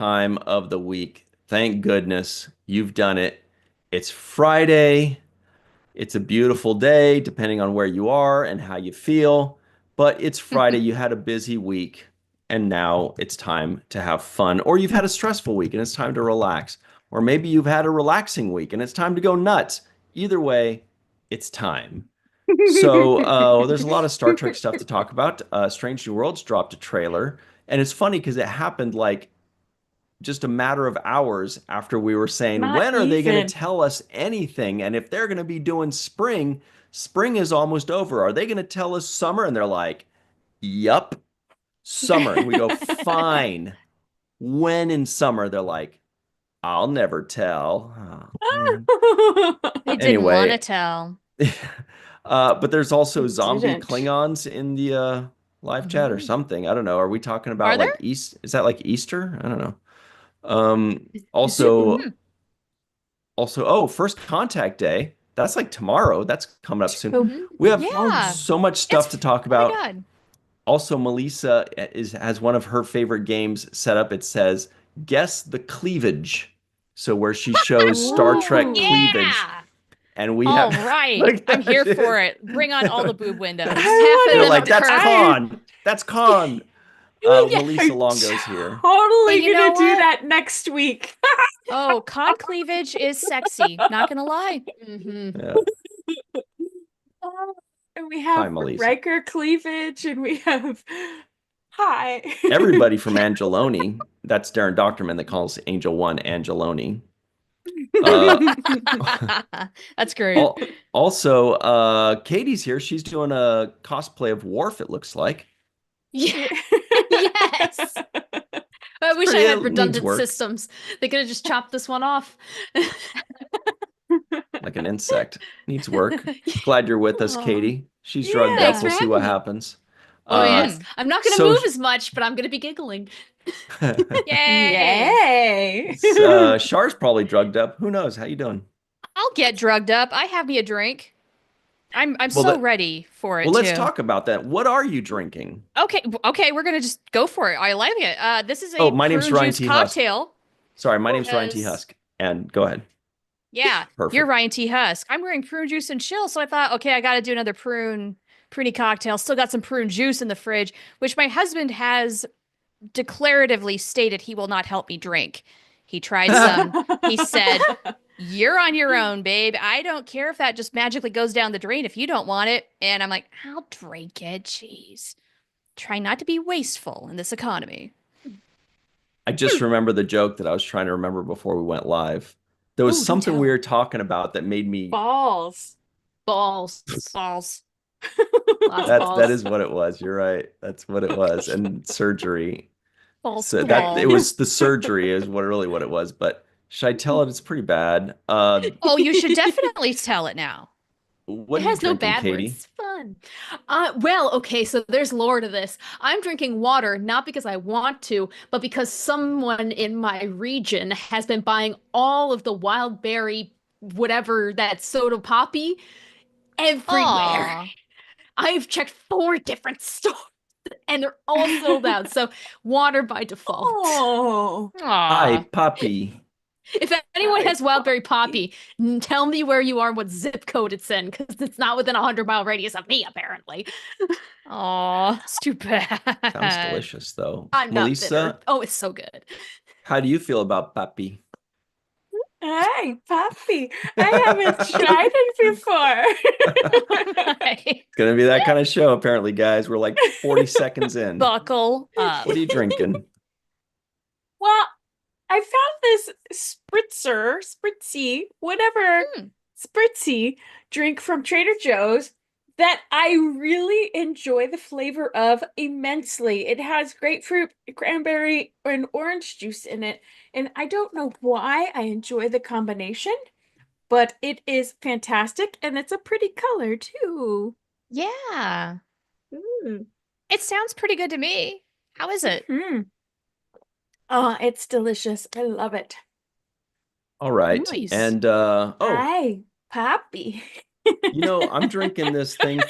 Time of the week. Thank goodness you've done it. It's Friday. It's a beautiful day, depending on where you are and how you feel. But it's Friday. You had a busy week, and now it's time to have fun. Or you've had a stressful week and it's time to relax. Or maybe you've had a relaxing week and it's time to go nuts. Either way, it's time. So there's a lot of Star Trek stuff to talk about. Strange New Worlds dropped a trailer, and it's funny because it happened like just a matter of hours after we were saying, Not when are they going to even. tell us anything? And if they're going to be doing spring, spring is almost over. Are they going to tell us summer? And they're like, yup, summer. And we go, fine. When in summer? They're like, I'll never tell. Oh, man. They didn't want to Anyway, tell. but there's also zombie Didn't. Klingons in the live chat or Mhm. something. I don't know. Are we talking Are about there? like East? Is that like Easter? I don't know. Is it? Also, oh, First Contact Day. That's like tomorrow. That's coming up soon. Oh, Hmm. We have Yeah. balls. so much stuff to talk Oh my about. God. Also, Melissa has one of her favorite games set up. It says Guess the Cleavage. So where she shows Star Trek Ooh. cleavage, Yeah. and we All have right. like I'm that here is. for it. Bring on all the boob windows. Half I of They're them wanna. like, that's Kirk. I. Khan. That's Khan. Yeah. Melissa I'm Longo's here. But totally you know gonna do what? that next week. Oh, cod cleavage is sexy. Not gonna lie. Hmm. Yeah. And we Hi, have Melissa. Riker cleavage, and we have. Hi. Everybody from Angeloni. That's Darren Doctorman that calls Angel One Angeloni. Uh, That's great. Also, Katie's here. She's doing a cosplay of Worf, it looks like. Yeah. Yeah. Yes. I It's wish I pretty, had it needs redundant work. systems. They could have just chopped this one off. Like an insect. Needs work. Glad you're with us, Oh, Katie. She's drugged Thanks up. yeah. for We'll see having what me. happens. Oh, Uh, yes. I'm not going to so, move as much, but I'm going to be giggling. Yay. Yay. Char's probably drugged up. Who knows? How you doing? I'll get drugged up. I have me a drink. I'm Well, so ready for well, it let's too. talk about that. What are you drinking? Okay, we're gonna just go for it. I like it. This is Oh, a my name's prune Ryan juice T. Husk. cocktail Sorry, my name's Ryan T. because Husk. And go ahead. yeah, you're Perfect. Ryan T. Husk. I'm wearing prune juice and chill, so I thought, okay, I got to do another pruny cocktail. Still got some prune juice in the fridge, which my husband has declaratively stated he will not help me drink. He tried some. He said, "You're on your own, babe. I don't care if that just magically goes down the drain if you don't want it." And I'm like, I'll drink it. Jeez. Try not to be wasteful in this economy. I just remember the joke that I was trying to remember before we went live. There was Oh, do something we tell. were talking about that made me Balls. Balls. Balls. Lots of that balls. is what it was. You're right. That's what it was. And surgery. Balls to So the that it wall. was the surgery is what it was. But should I tell it? It's pretty bad. Oh, you should definitely tell it now. What It are you has no drinking, bad words. Katie? It's fun. Well, okay, so there's lore to this. I'm drinking water not because I want to, but because someone in my region has been buying all of the wild berry, whatever that soda poppy, everywhere. Aw. I've checked four different stores and they're all sold out. So water by default. Oh. Hi, Aw. Puppy. If anyone Hi. has Wildberry Poppy, tell me where you are, what zip code it's in, because it's not within a 100-mile radius of me, apparently. Aw. It's too Sounds bad. delicious, though. I'm not bitter. Melissa, Oh, it's so good. how do you feel about Puppy? Hi, Puppy. I haven't tried it before. Right. It's gonna be that kind of show, apparently, guys. We're like 40 seconds in. Buckle up. What are you drinking? Well, I found this spritzy, whatever, Hmm. spritzy drink from Trader Joe's that I really enjoy the flavor of immensely. It has grapefruit, cranberry, and orange juice in it, and I don't know why I enjoy the combination, but it is fantastic, and it's a pretty color too. Yeah. Mm. It sounds pretty good to me. How is it? Hmm. Oh, it's delicious. I love it. All right. Nice. And oh, Hi, Poppy. I'm drinking this thing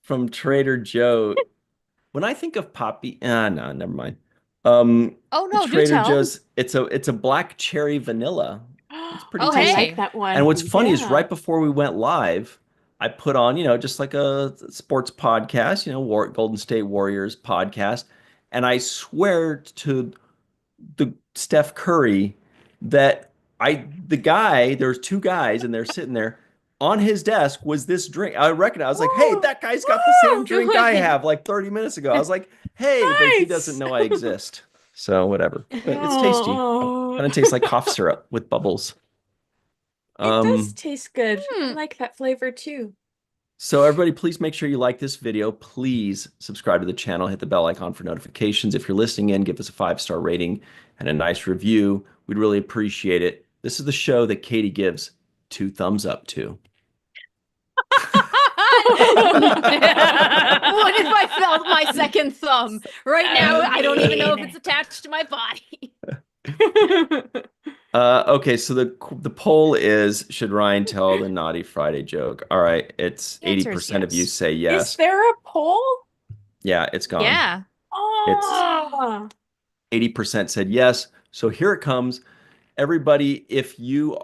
from Trader Joe. when I think of Poppy, no, never mind. Oh no, do Trader tell. Joe's, it's a black cherry vanilla. It's pretty Oh, I tasty. like hey. that And one. what's funny is Yeah. right before we went live, I put on, just like a sports podcast, Golden State Warriors podcast, and I swear to the Steph Curry that there's two guys and they're sitting there. On his desk was this drink. I recognize. I was like, "Hey, Woo! that guy's got the same Woo! drink I have like 30 minutes ago." I was like, "Hey," but he doesn't Nice. know I exist. So whatever. But it's tasty. Oh, Kind of tastes like cough syrup with bubbles. it does Um, taste good. I Hmm. like that flavor too. so everybody, please make sure you like this video. Please subscribe to the channel, hit the bell icon for notifications. If you're listening in, give us a 5-star rating and a nice review. We'd really appreciate it. This is the show that Katie gives 2 thumbs up to. What if I felt my second thumb? Right now, I don't even know if it's attached to my body. Okay, so the poll is, should Ryan tell the Naughty Friday joke? All right, it's The answer is 80% of you yes. say Is yes. there a poll? Yeah, it's gone. Yeah. Oh, 80% said yes. So here it comes. Everybody, if you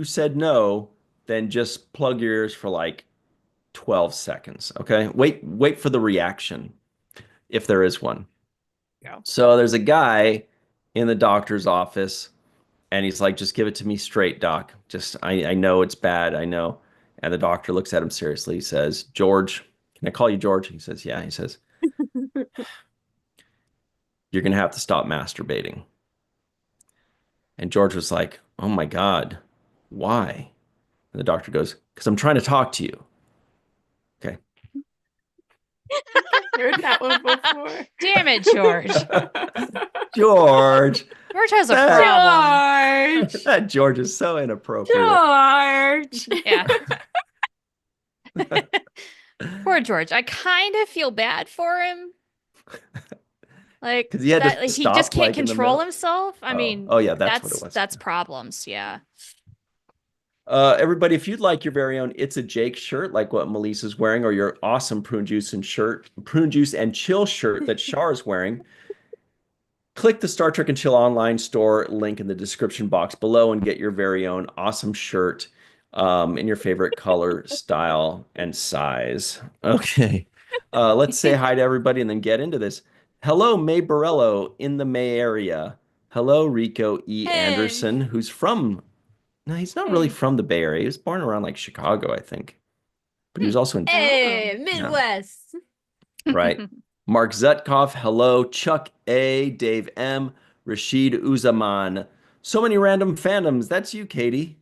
said no, then just plug your ears for like 12 seconds. Okay. Wait for the reaction if there is one. Yeah. So there's a guy in the doctor's office and he's like, just give it to me straight, doc. I know it's bad. I know. And the doctor looks at him seriously. He says, George, can I call you George? He says, yeah. He says, you're going to have to stop masturbating. And George was like, oh my God, why? And the doctor goes, because I'm trying to talk to you. Okay. I've heard that one before. Damn it, George. George. George has a That- problem. George. That George is so inappropriate. George. Yeah. Poor George. I kind of feel bad for him. Like 'Cause he had to that, like, he stop, just can't like, in the control middle? himself. I Oh. mean, Oh, yeah, that's what it was. That's problems. Yeah. Everybody, if you'd like your very own It's a Jake shirt, like what Melissa's wearing, or your awesome prune juice and chill shirt that Shar is wearing, click the Star Trek and Chill online store link in the description box below and get your very own awesome shirt in your favorite color, style, and size. Okay. Let's say hi to everybody and then get into this. Hello, May Borello in the May area. Hello, Rico E. Hey. Anderson, who's from, no, he's not really from the Bay Area. He was born around like Chicago, I think. But he was also in, Hey, Midwest. right? Mark Zutkoff, hello. Chuck A, Dave M, Rashid Uzaman. So many random fandoms. That's you, Katie.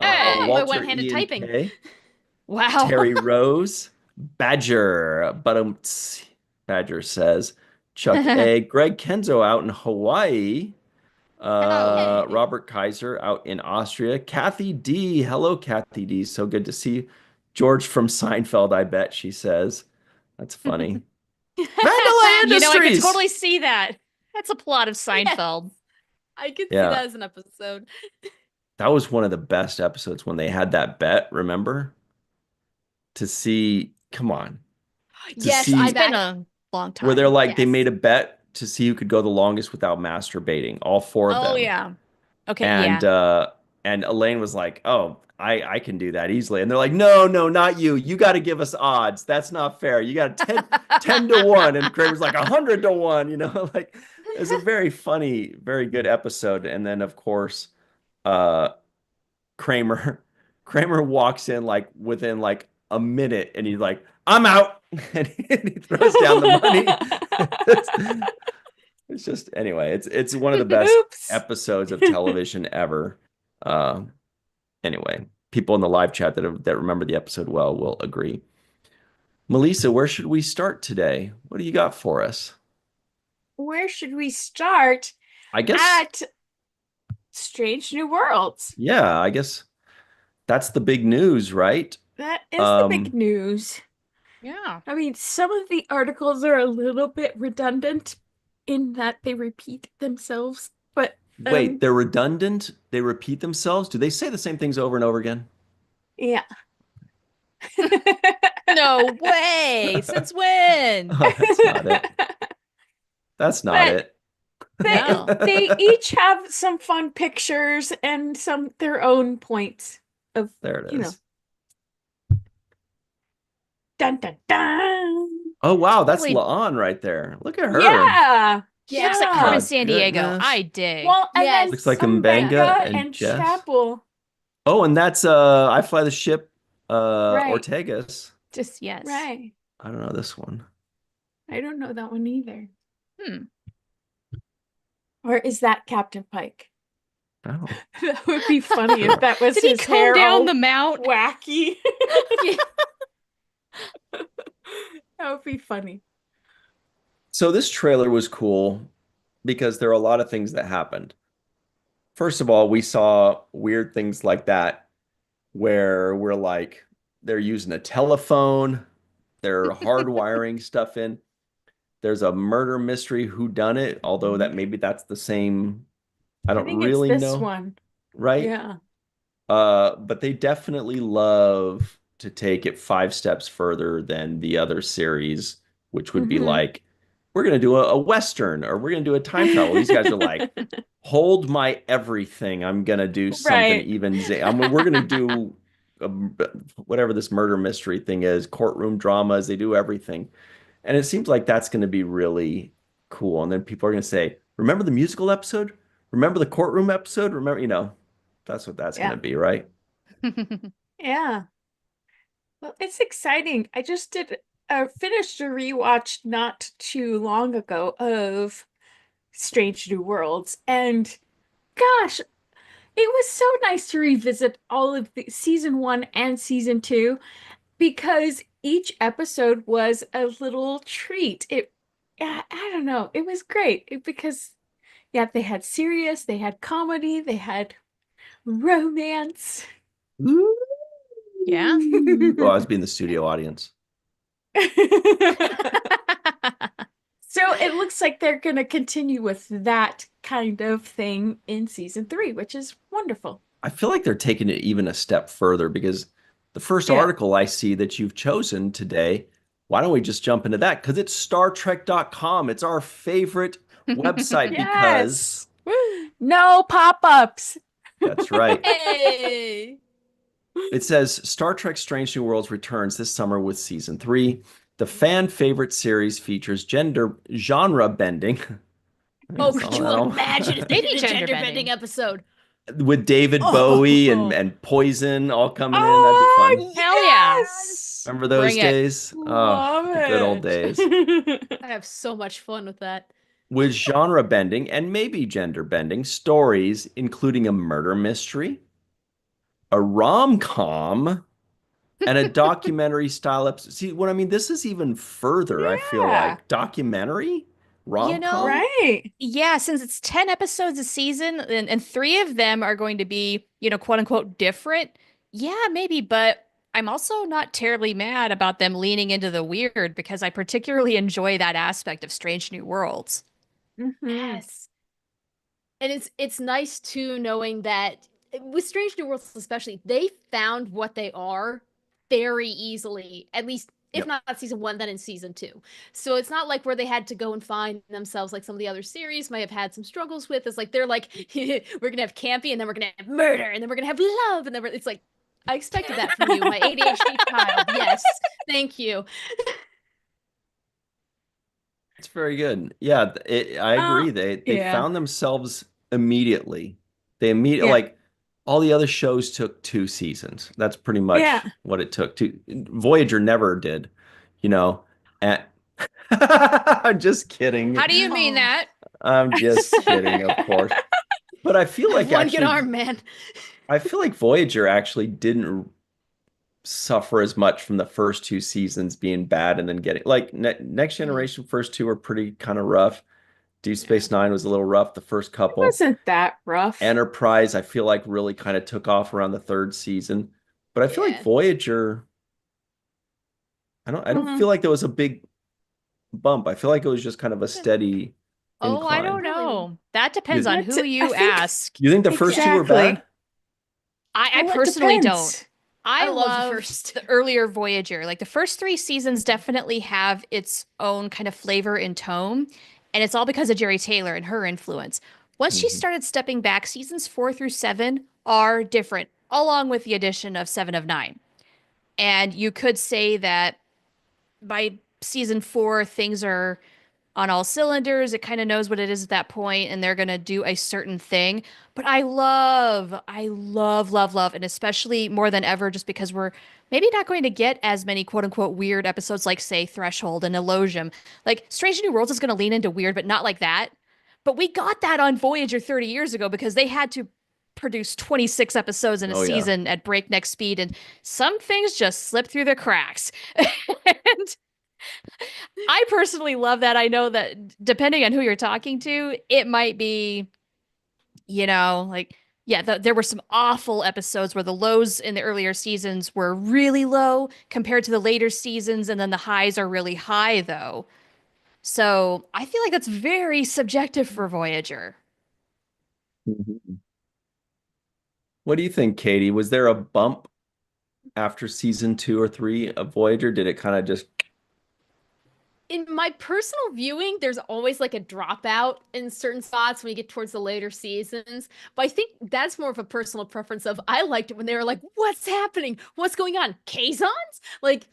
Hey, my Walter one-handed Ian typing. K, Wow. Terry Rose, Badger, Badger says, Chuck A, Greg Kenzo out in Hawaii, Hello. Robert Kaiser out in Austria, Kathy D, hello Kathy D, so good to see you. George from Seinfeld, I bet, she says. That's funny. Mandalay You know, I Industries. could totally see that. That's a plot of Seinfeld. I could Yeah. see that as an episode. That was one of the best episodes when they had that bet, remember? To see, come on. Yes, see- I It's been bet. a long time. Where they're like, they Yes. made a bet to see who could go the longest without masturbating, all 4 of them. Oh yeah. Okay. And Yeah. and Elaine was like, "Oh, I can do that easily." And they're like, "No, no, not you. You got to give us odds. That's not fair. You got 10 to 1." And Craig was like 100 to 1, like it's a very funny, very good episode. And then of course, Kramer walks in like within like a minute and he's like, "I'm out." And he throws down the money. It's just, anyway, it's one of the best Oops. episodes of television ever. Anyway, people in the live chat that remember the episode well will agree. Melissa, where should we start today? What do you got for us? Where should we start? I guess, At Strange New Worlds. yeah, I guess that's the big news, right? That is the big Um, news. Yeah. I mean, some of the articles are a little bit redundant in that they repeat themselves, but Wait, they're redundant? They repeat themselves? Do they say the same things over and over again? yeah. No way. Since when? Oh, that's not it. That's not But it. No. they each have some fun pictures and their own points of, There it you know, is. dun dun dun. Oh, wow. That's Really- La'an right there. Look at her. Yeah. She looks like Yeah. Carmen My Sandiego. goodness. I dig. Well, and Yes. then Looks like some Mbenga and and Jess. Chapel. Oh, and that's I Fly the Ship Right. Ortegas. Just Yes. right. I don't know this one. I don't know that one either. Hmm. Or is that Captain Pike? Oh. That would be funny if that was Did he his come hair all down the mount? wacky. That would be funny. So this trailer was cool because there are a lot of things that happened. First of all, we saw weird things like that where we're like, they're using a telephone, they're hardwiring stuff in. There's a murder mystery whodunit, although that maybe that's the same. I don't think really it's this know, one. right? Yeah. But they definitely love to take it 5 steps further than the other series, which would be Mhm. like, we're gonna do a Western or we're gonna do a time travel. These guys are like, hold my everything. I'm gonna do something Right. even. We're gonna do whatever this murder mystery thing is, courtroom dramas. They do everything, and it seems like that's gonna be really cool. And then people are gonna say, remember the musical episode? Remember the courtroom episode? Remember, that's what that's Yeah. gonna be, right? Yeah. Well, it's exciting. I just finished a rewatch not too long ago of Strange New Worlds, and gosh, it was so nice to revisit all of the season 1 and season 2 because each episode was a little treat. Yeah, I don't know. It was great because yeah, they had serious, they had comedy, they had romance. Yeah. Oh, I was being the studio audience. So it looks like they're going to continue with that kind of thing in season 3, which is wonderful. I feel like they're taking it even a step further because the first Yeah. article I see that you've chosen today, why don't we just jump into that? Because it's StarTrek.com. It's our favorite website because No pop-ups. that's right. Hey. It says Star Trek Strange New Worlds returns this summer with season 3. The fan favorite series features genre bending. Oh, could you Oh. imagine if they Maybe did a gender gender bending. bending episode? With David Oh. Bowie and Poison all coming in. Oh, That'd be fun. Hell yeah. yes. Remember those Bring it. days? Love The good old days. it. I have so much fun with that. With genre bending and maybe gender bending stories, including a murder mystery, a rom-com, and a documentary style episode. See what I mean? This is even further, I feel Yeah. like. Documentary? Rom-com? Right. Yeah, since it's 10 episodes a season and 3 of them are going to be, quote unquote different. Yeah, maybe, but I'm also not terribly mad about them leaning into the weird because I particularly enjoy that aspect of Strange New Worlds. Mhm. Yes. And it's nice too knowing that with Strange New Worlds especially, they found what they are very easily, at least if Yep. not season 1, then in season 2. So it's not like where they had to go and find themselves like some of the other series might have had some struggles with. It's like they're like, we're gonna have campy and then we're gonna have murder and then we're gonna have love and then it's like, I expected that from you, my ADHD child. Yes, thank you. It's very good. Yeah, I agree. They yeah. found themselves immediately. They immediately Yeah. like all the other shows took 2 seasons. That's pretty much Yeah. what it took. Voyager never did, And I'm just kidding. How do you mean Oh. that? I'm just kidding, of course. But I feel like One good actually, arm, man. I feel like Voyager actually didn't suffer as much from the first 2 seasons being bad and then getting like Next Generation first 2 were pretty kind of rough. Deep Space Nine was a little rough the first It couple. wasn't that rough. Enterprise, I feel like really kind of took off around the 3rd season. But I feel like Yeah. Voyager, I don't Mhm. feel like there was a big bump. I feel like it was just kind of a steady Oh, I don't incline. know. That depends on That's who it. you I think- ask. You think the first 2 were Exactly. bad? I Well, it personally don't. depends. I I love the love first. the earlier Voyager. Like the first three seasons definitely have its own kind of flavor and tone, and it's all because of Jerry Taylor and her influence. Once she Mhm. started stepping back, seasons 4 through 7 are different, along with the addition of Seven of Nine. And you could say that by season 4, things are on all cylinders. It kind of knows what it is at that point, and they're going to do a certain thing. But I love, love, love, and especially more than ever, just because we're maybe not going to get as many quote unquote weird episodes like, say, Threshold and Elogium. Like, Strange New Worlds is going to lean into weird, but not like that. But we got that on Voyager 30 years ago because they had to produce 26 episodes in a Oh yeah. season at breakneck speed, and some things just slip through the cracks. And I personally love that. I know that depending on who you're talking to, it might be, like, yeah, there were some awful episodes where the lows in the earlier seasons were really low compared to the later seasons, and then the highs are really high, though. So I feel like that's very subjective for Voyager. Mhm. What do you think, Katie? Was there a bump after season 2 or 3 of Voyager? Did it kind of just In my personal viewing, there's always like a dropout in certain spots when you get towards the later seasons. But I think that's more of a personal preference of I liked it when they were like, what's happening? What's going on? Kazons? Like,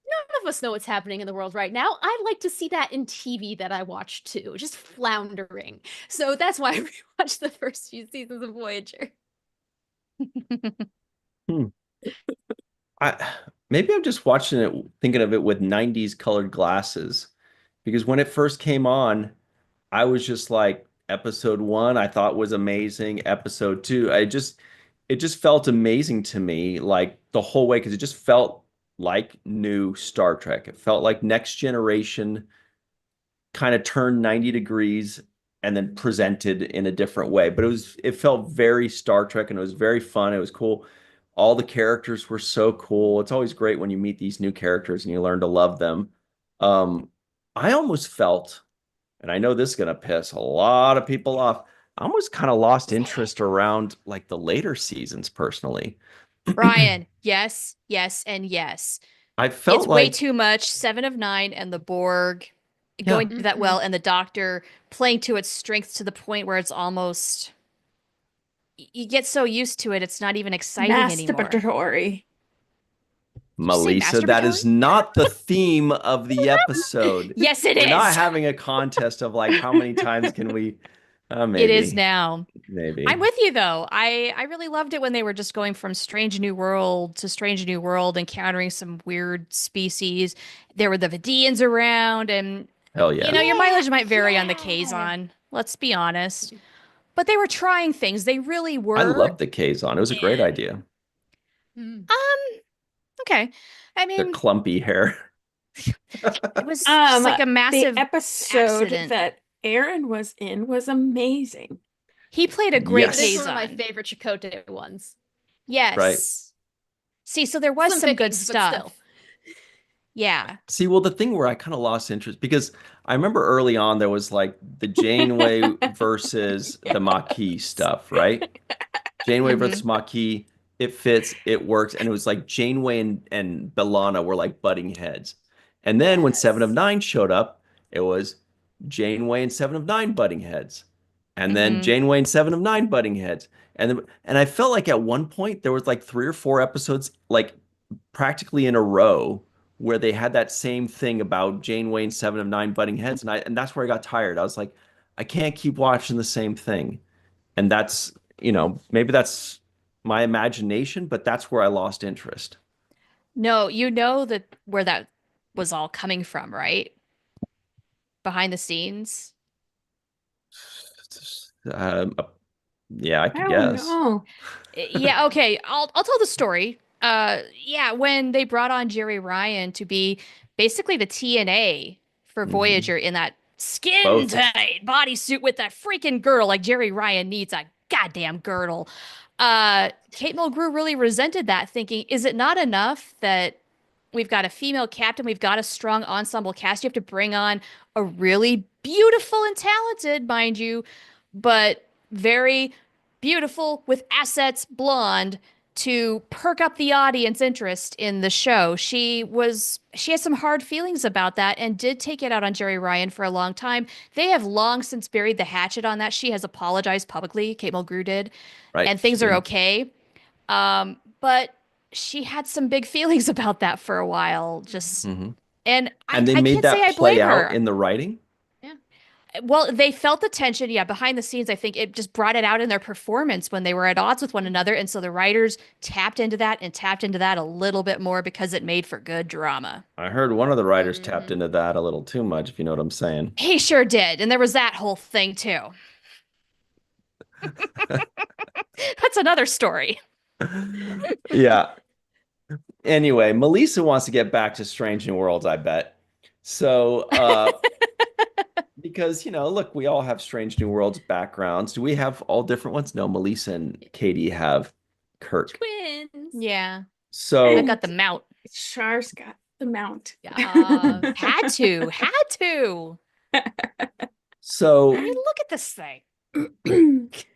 none of us know what's happening in the world right now. I like to see that in TV that I watch too, just floundering. So that's why I rewatched the first few seasons of Voyager. hmm. I maybe I'm just watching it thinking of it with 90s colored glasses because when it first came on, I was just like episode 1 I thought was amazing. Episode 2, it just felt amazing to me like the whole way because it just felt like new Star Trek. It felt like Next Generation kind of turned 90 degrees and then presented in a different way. But it felt very Star Trek and it was very fun. It was cool. All the characters were so cool. It's always great when you meet these new characters and you learn to love them. Um, I almost felt, and I know this is gonna piss a lot of people off, I almost kind of lost interest around like the later seasons personally. Brian, yes, yes, and yes. I It's felt way like, too much. Seven of Nine and the Borg yeah, going that Hmm. well, and the Doctor playing to its strengths to the point where it's almost you get so used to it, it's not even exciting anymore. Masturbatory. Did you say Melissa, that masturbatory? is not the theme of the episode. Yes, it We're not is. having a contest of like how many times can we It is maybe. now. I'm Maybe. with you though. I really loved it when they were just going from Strange New World to Strange New World, encountering some weird species. There were the Vidians around, and Hell yeah. your Yeah, mileage might vary on the yeah. Kazon. Let's be honest. But they were trying things. They really I were. love the Kazon. It was a great And idea. okay. I Their mean, clumpy hair. it was just Um, like a the massive episode accident. that Aaron was in was amazing. He played a great It is one Yes. of my Kazon. favorite Chakotay ones. Right. Yes. See, so there was Slim some good pickings, but still. stuff. Yeah. See, well, the thing where I kind of lost interest because I remember early on there was like the Janeway versus the Maquis Yes. stuff, right? Janeway Hmm. versus Maquis, it fits, it works, and it was like Janeway and B'Elanna were like butting heads. And then when Seven of Yes. Nine showed up, it was Janeway and Seven of Nine butting heads. And then Hmm. Janeway and Seven of Nine butting heads. And I felt like at one point there was like 3 or 4 episodes like practically in a row where they had that same thing about Janeway and Seven of Nine butting heads. And that's where I got tired. I was like, I can't keep watching the same thing. And that's, maybe that's my imagination, but that's where I lost interest. No, you know that where that was all coming from, right? Behind the scenes. Um, uh, yeah, I I could don't guess. know. Yeah, okay. I'll tell the story. Yeah, when they brought on Jerry Ryan to be basically the TNA for Mhm. Voyager in that skin Both. tight bodysuit with that freaking girdle, like Jerry Ryan needs a goddamn girdle. Kate Mulgrew really resented that, thinking, is it not enough that we've got a female captain, we've got a strong ensemble cast, you have to bring on a really beautiful and talented, mind you, but very beautiful with assets blonde. to perk up the audience interest in the show. She had some hard feelings about that and did take it out on Jerry Ryan for a long time. They have long since buried the hatchet on that. She has apologized publicly, Kate Mulgrew did, Right. and things are okay. But she had some big feelings about that for a while. Just Mhm. and And they I made can't say that I play blame out her. in the writing. Well, they felt the tension, yeah, behind the scenes. I think it just brought it out in their performance when they were at odds with one another. And so the writers tapped into that and tapped into that a little bit more because it made for good drama. I heard one of the writers tapped Mhm. into that a little too much, if you know what I'm saying. He sure did. And there was that whole thing too. That's another story. Yeah. Anyway, Melissa wants to get back to Strange New Worlds, I bet. So, because, look, we all have Strange New Worlds backgrounds. Do we have all different ones? No, Melissa and Katie have Kirk. Twins. Yeah. So, I've got the mount. Char's got the mount. Yeah. Had to. so I mean, look at this thing.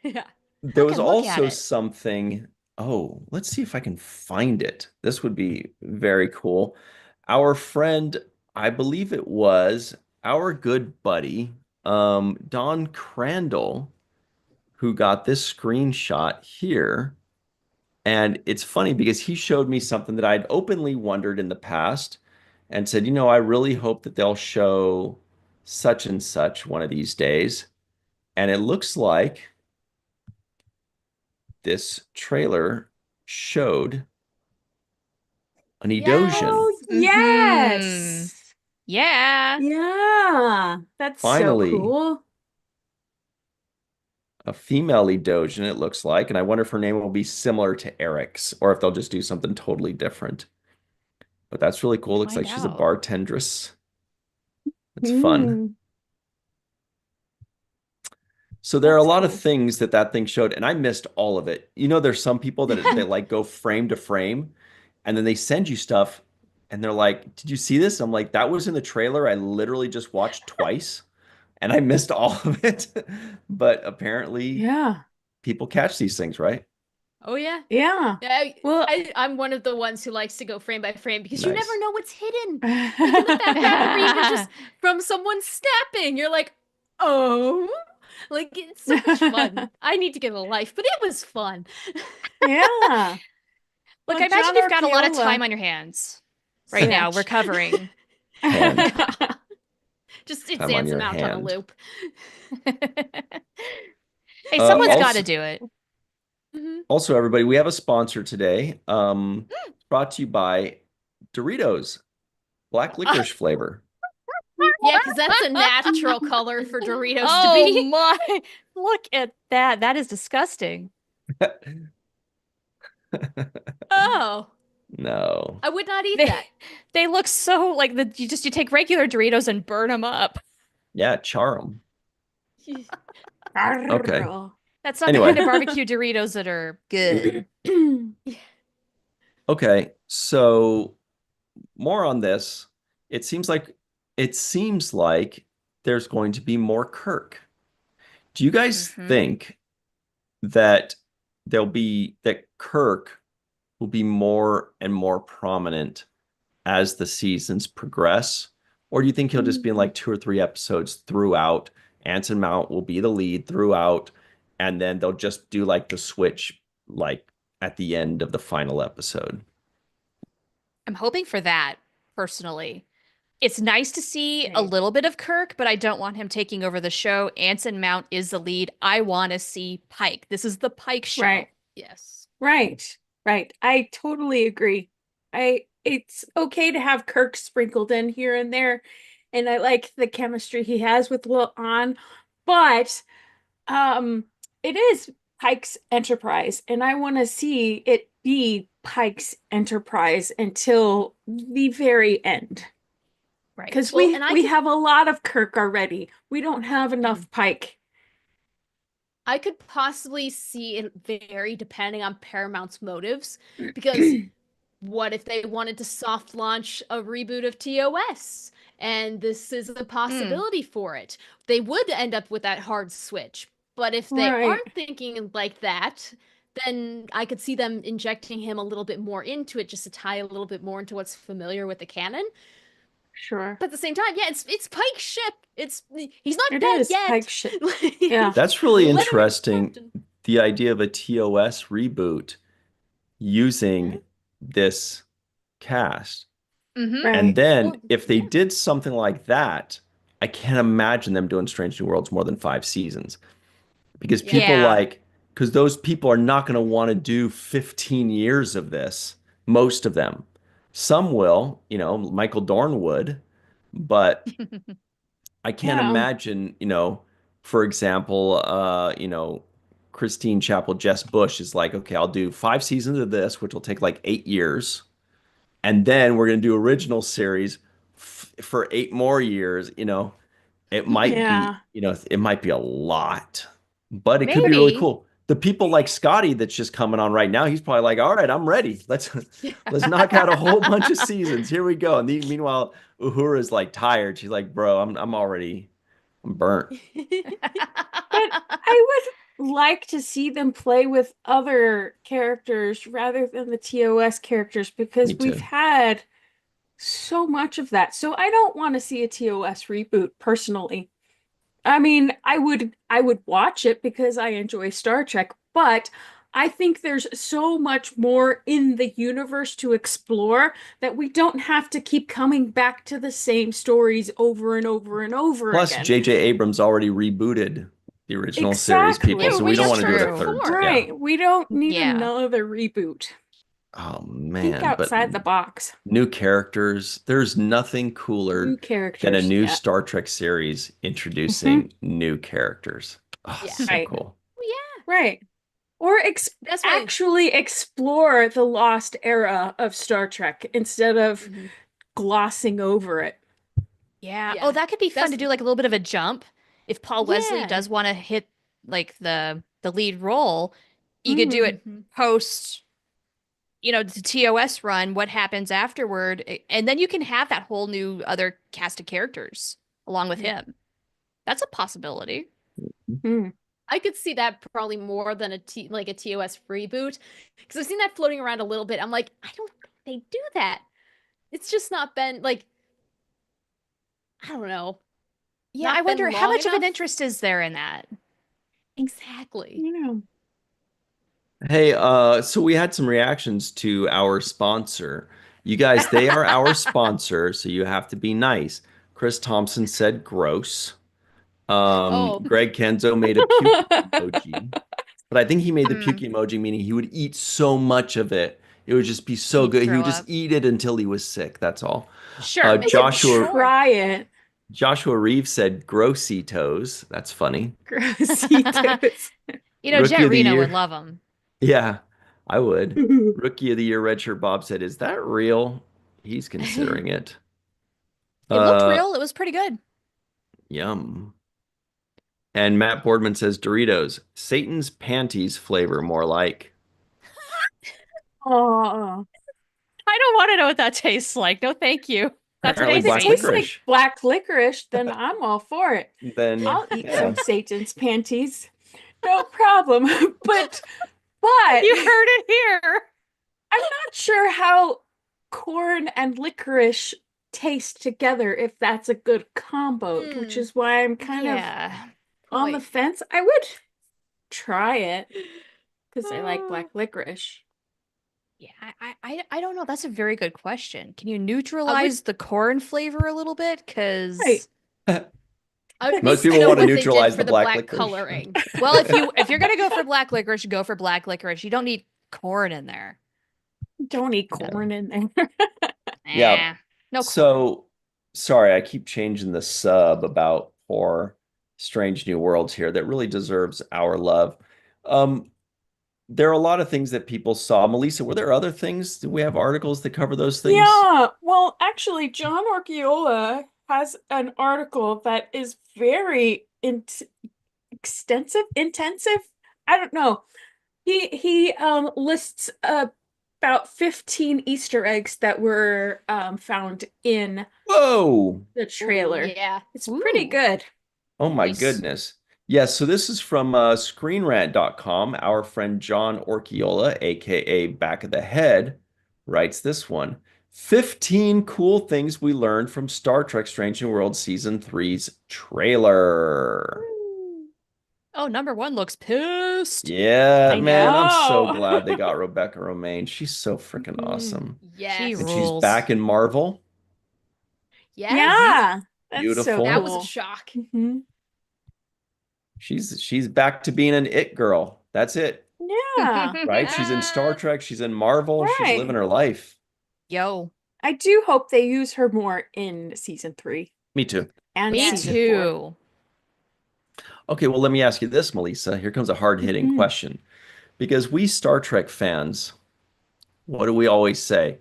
Yeah. there was look at also it. something. Oh, let's see if I can find it. This would be very cool. Our friend, I believe it was our good buddy, Don Crandall, who got this screenshot here. And it's funny because he showed me something that I'd openly wondered in the past and said, I really hope that they'll show such and such one of these days. And it looks like this trailer showed an Edosian. Oh, yes. Yeah. Yeah. That's Finally. so cool. A female Edosian, it looks like. And I wonder if her name will be similar to Eric's or if they'll just do something totally different. But that's really cool. Looks like Find she's a out. bartendress. It's fun. So there are a That's lot of cool. things that thing showed, and I missed all of it. There's some people that they like go frame to frame, and then they send you stuff, and they're like, "Did you see this?" I'm like, "That was in the trailer. I literally just watched twice, and I missed all of it." But apparently, Yeah. people catch these things, right? Oh yeah. Yeah. Yeah. Well, I'm one of the ones who likes to go frame by frame because you Nice. never know what's hidden. Like in the background, or even just from someone snapping. You're like, oh, like it's so much fun. I need to get a life, but it was fun. yeah. Look, Well, I imagine John you've got a lot of Arpiola- time on your hands right now. We're Snatch. covering. Hand. Just it's Time on Ansem your out on a hand. loop. Hey, someone's also- got to do it. Mhm. Also, everybody, we have a sponsor today. Brought to you by Doritos, black licorice flavor. Yeah, because that's a natural color for Doritos to Oh be. my! Look at that. That is disgusting. Oh, No. I would not eat They, that. they look so like you take regular Doritos and burn them up. Yeah, char them. Okay. That's not Anyway. the kind of barbecue Doritos that are good. Okay, so more on this. It seems like there's going to be more Kirk. Do you guys Mhm. think that that Kirk will be more and more prominent as the seasons progress? Or do you think he'll just be in like 2 or 3 episodes throughout? Anson Mount will be the lead throughout, and then they'll just do like the switch like at the end of the final episode. I'm hoping for that, personally. It's nice to see a Right. little bit of Kirk, but I don't want him taking over the show. Anson Mount is the lead. I want to see Pike. This is the Pike show. Right. Yes. Right. I totally agree. It's okay to have Kirk sprinkled in here and there, and I like the chemistry he has with Lil-An, but it is Pike's Enterprise, and I want to see it be Pike's Enterprise until the very end. Right. Because Well, we and I we could- have a lot of Kirk already. We don't have enough Pike. I could possibly see it vary depending on Paramount's motives. Because what if they wanted to soft launch a reboot of TOS? And this is a possibility for it. They would end up with that hard switch. But if they Right. aren't thinking like that, then I could see them injecting him a little bit more into it just to tie a little bit more into what's familiar with the canon. Sure. But at the same time, yeah, it's Pike's ship. He's not It dead is yet. Pike's ship. Yeah. That's really Let him interesting. captain. The idea of a TOS reboot using this cast. Mm-hmm. And Right. then Well, if they yeah. did something like that, I can't imagine them doing Strange New Worlds more than 5 seasons. Because Yeah. people Yeah. because those people are not going to want to do 15 years of this, most of them. Some will, Michael Dorn would, but I can't Yeah. imagine, for example, Christine Chapel Jess Bush is like, okay, I'll do 5 seasons of this, which will take like 8 years. And then we're going to do original series for 8 more years. It might be, Yeah. it might be a lot, but it could be really Maybe. cool. The people like Scotty that's just coming on right now, he's probably like, all right, I'm ready. Let's knock out a whole bunch of seasons. Here we go. And meanwhile, Uhura's like tired. She's like, bro, I'm burnt. But I would like to see them play with other characters rather than the TOS characters because Me we've too. had so much of that. So I don't want to see a TOS reboot personally. I mean, I would watch it because I enjoy Star Trek, but I think there's so much more in the universe to explore that we don't have to keep coming back to the same stories over and over and over Plus, again. J.J. Abrams already rebooted the original series, people, Exactly. so we Which don't is want to do it a true. third. Four. Yeah. Right. We don't need Yeah. another reboot. Oh Think man, but outside the box. new characters. There's nothing cooler New than a characters. new Yeah. Star Trek series Hmm. introducing new characters. Oh, Yeah. so Right. cool. Well, yeah. Right. Or That's why. actually explore the lost era of Star Trek instead of Mhm. glossing over it. Yeah. Oh, Yeah. that could be fun to That's do like a little bit of a jump. If Paul Wesley yeah. does want to hit like the lead role, you could do Mm. it post, the TOS run, what happens afterward, and then you can have that whole new other cast of characters along with Yeah. him. That's a possibility. Mm. I could see that probably more than like a TOS reboot because I've seen that floating around a little bit. I'm like, I don't think they do that. It's just not been like I don't know, Yeah, I not been wonder how long much of an enough. interest is there in that? Exactly. Yeah. Hey, so we had some reactions to our sponsor. You guys, they are our sponsor, so you have to be nice. Chris Thompson said gross. Oh, Greg Kenzo made a puke emoji, but I think he made the puke Mm, emoji meaning he would eat so much of it. It would just be so he'd good. He throw would just up. eat it until he was sick. That's all. Sure, Uh, make I would it Joshua short. try it. Joshua Reeves said grossitos. That's funny. Grossitos. Rookie Jet of the Reno would year. love him. Yeah, I would. Rookie of the year, Redshirt Bob said, "Is that real?" He's considering it. It looked Uh, real. It was pretty good. Yum. And Matt Boardman says Doritos, Satan's panties flavor more like. Oh. I don't want to know what that tastes like. No, thank you. That's Apparently If it black amazing. tastes like licorice. black licorice, then I'm all for it. Then I'll eat yeah. some Satan's panties. No problem. But You heard it here. I'm not sure how corn and licorice taste together if that's a good combo, which Hmm. is why I'm kind of Yeah. on the Point. fence. I would try it because I like black licorice. Yeah, I don't know. That's a very good question. Can you I would neutralize the corn flavor a little bit? Right. Because I would Most make people kind want of to what they did neutralize for the the black black licorice. coloring. well, if you're gonna go for black licorice, go for black licorice. You don't need corn in there. Don't eat Yeah. corn in there. Yeah. No corn. So sorry, I keep changing the sub about poor Strange New Worlds here that really deserves our love. Um, there are a lot of things that people saw. Melissa, were there other things? Do we have articles that cover those things? Yeah, well, actually, John Orchiola has an article that is very intensive. I don't know. He lists about 15 Easter eggs that were found in Whoa. the Ooh, trailer. yeah. It's pretty Ooh. good. Oh my Nice. goodness. Yes, so this is from screenrant.com. Our friend John Orchiola, aka Back of the Head, writes this one. 15 cool things we learned from Star Trek Strange New World Season Three's trailer. Oh, number one looks pissed. Yeah, I man, I'm so know. glad they got Rebecca Romaine. She's so freaking Mhm. awesome. She And Yes. she's rules. back in Marvel. Yes. Yeah, that's so Beautiful. That was a cool. shock. Hmm. She's back to being an it girl. That's it, Yeah, right? She's in Star Trek, she's in Marvel, she's living right. her life. Yo, I do hope they use her more in season 3 Me too. and me Yes. season 4. too. Okay, well, let me ask you this, Melissa. Here comes a hard-hitting Hmm. question. Because we Star Trek fans, what do we always say?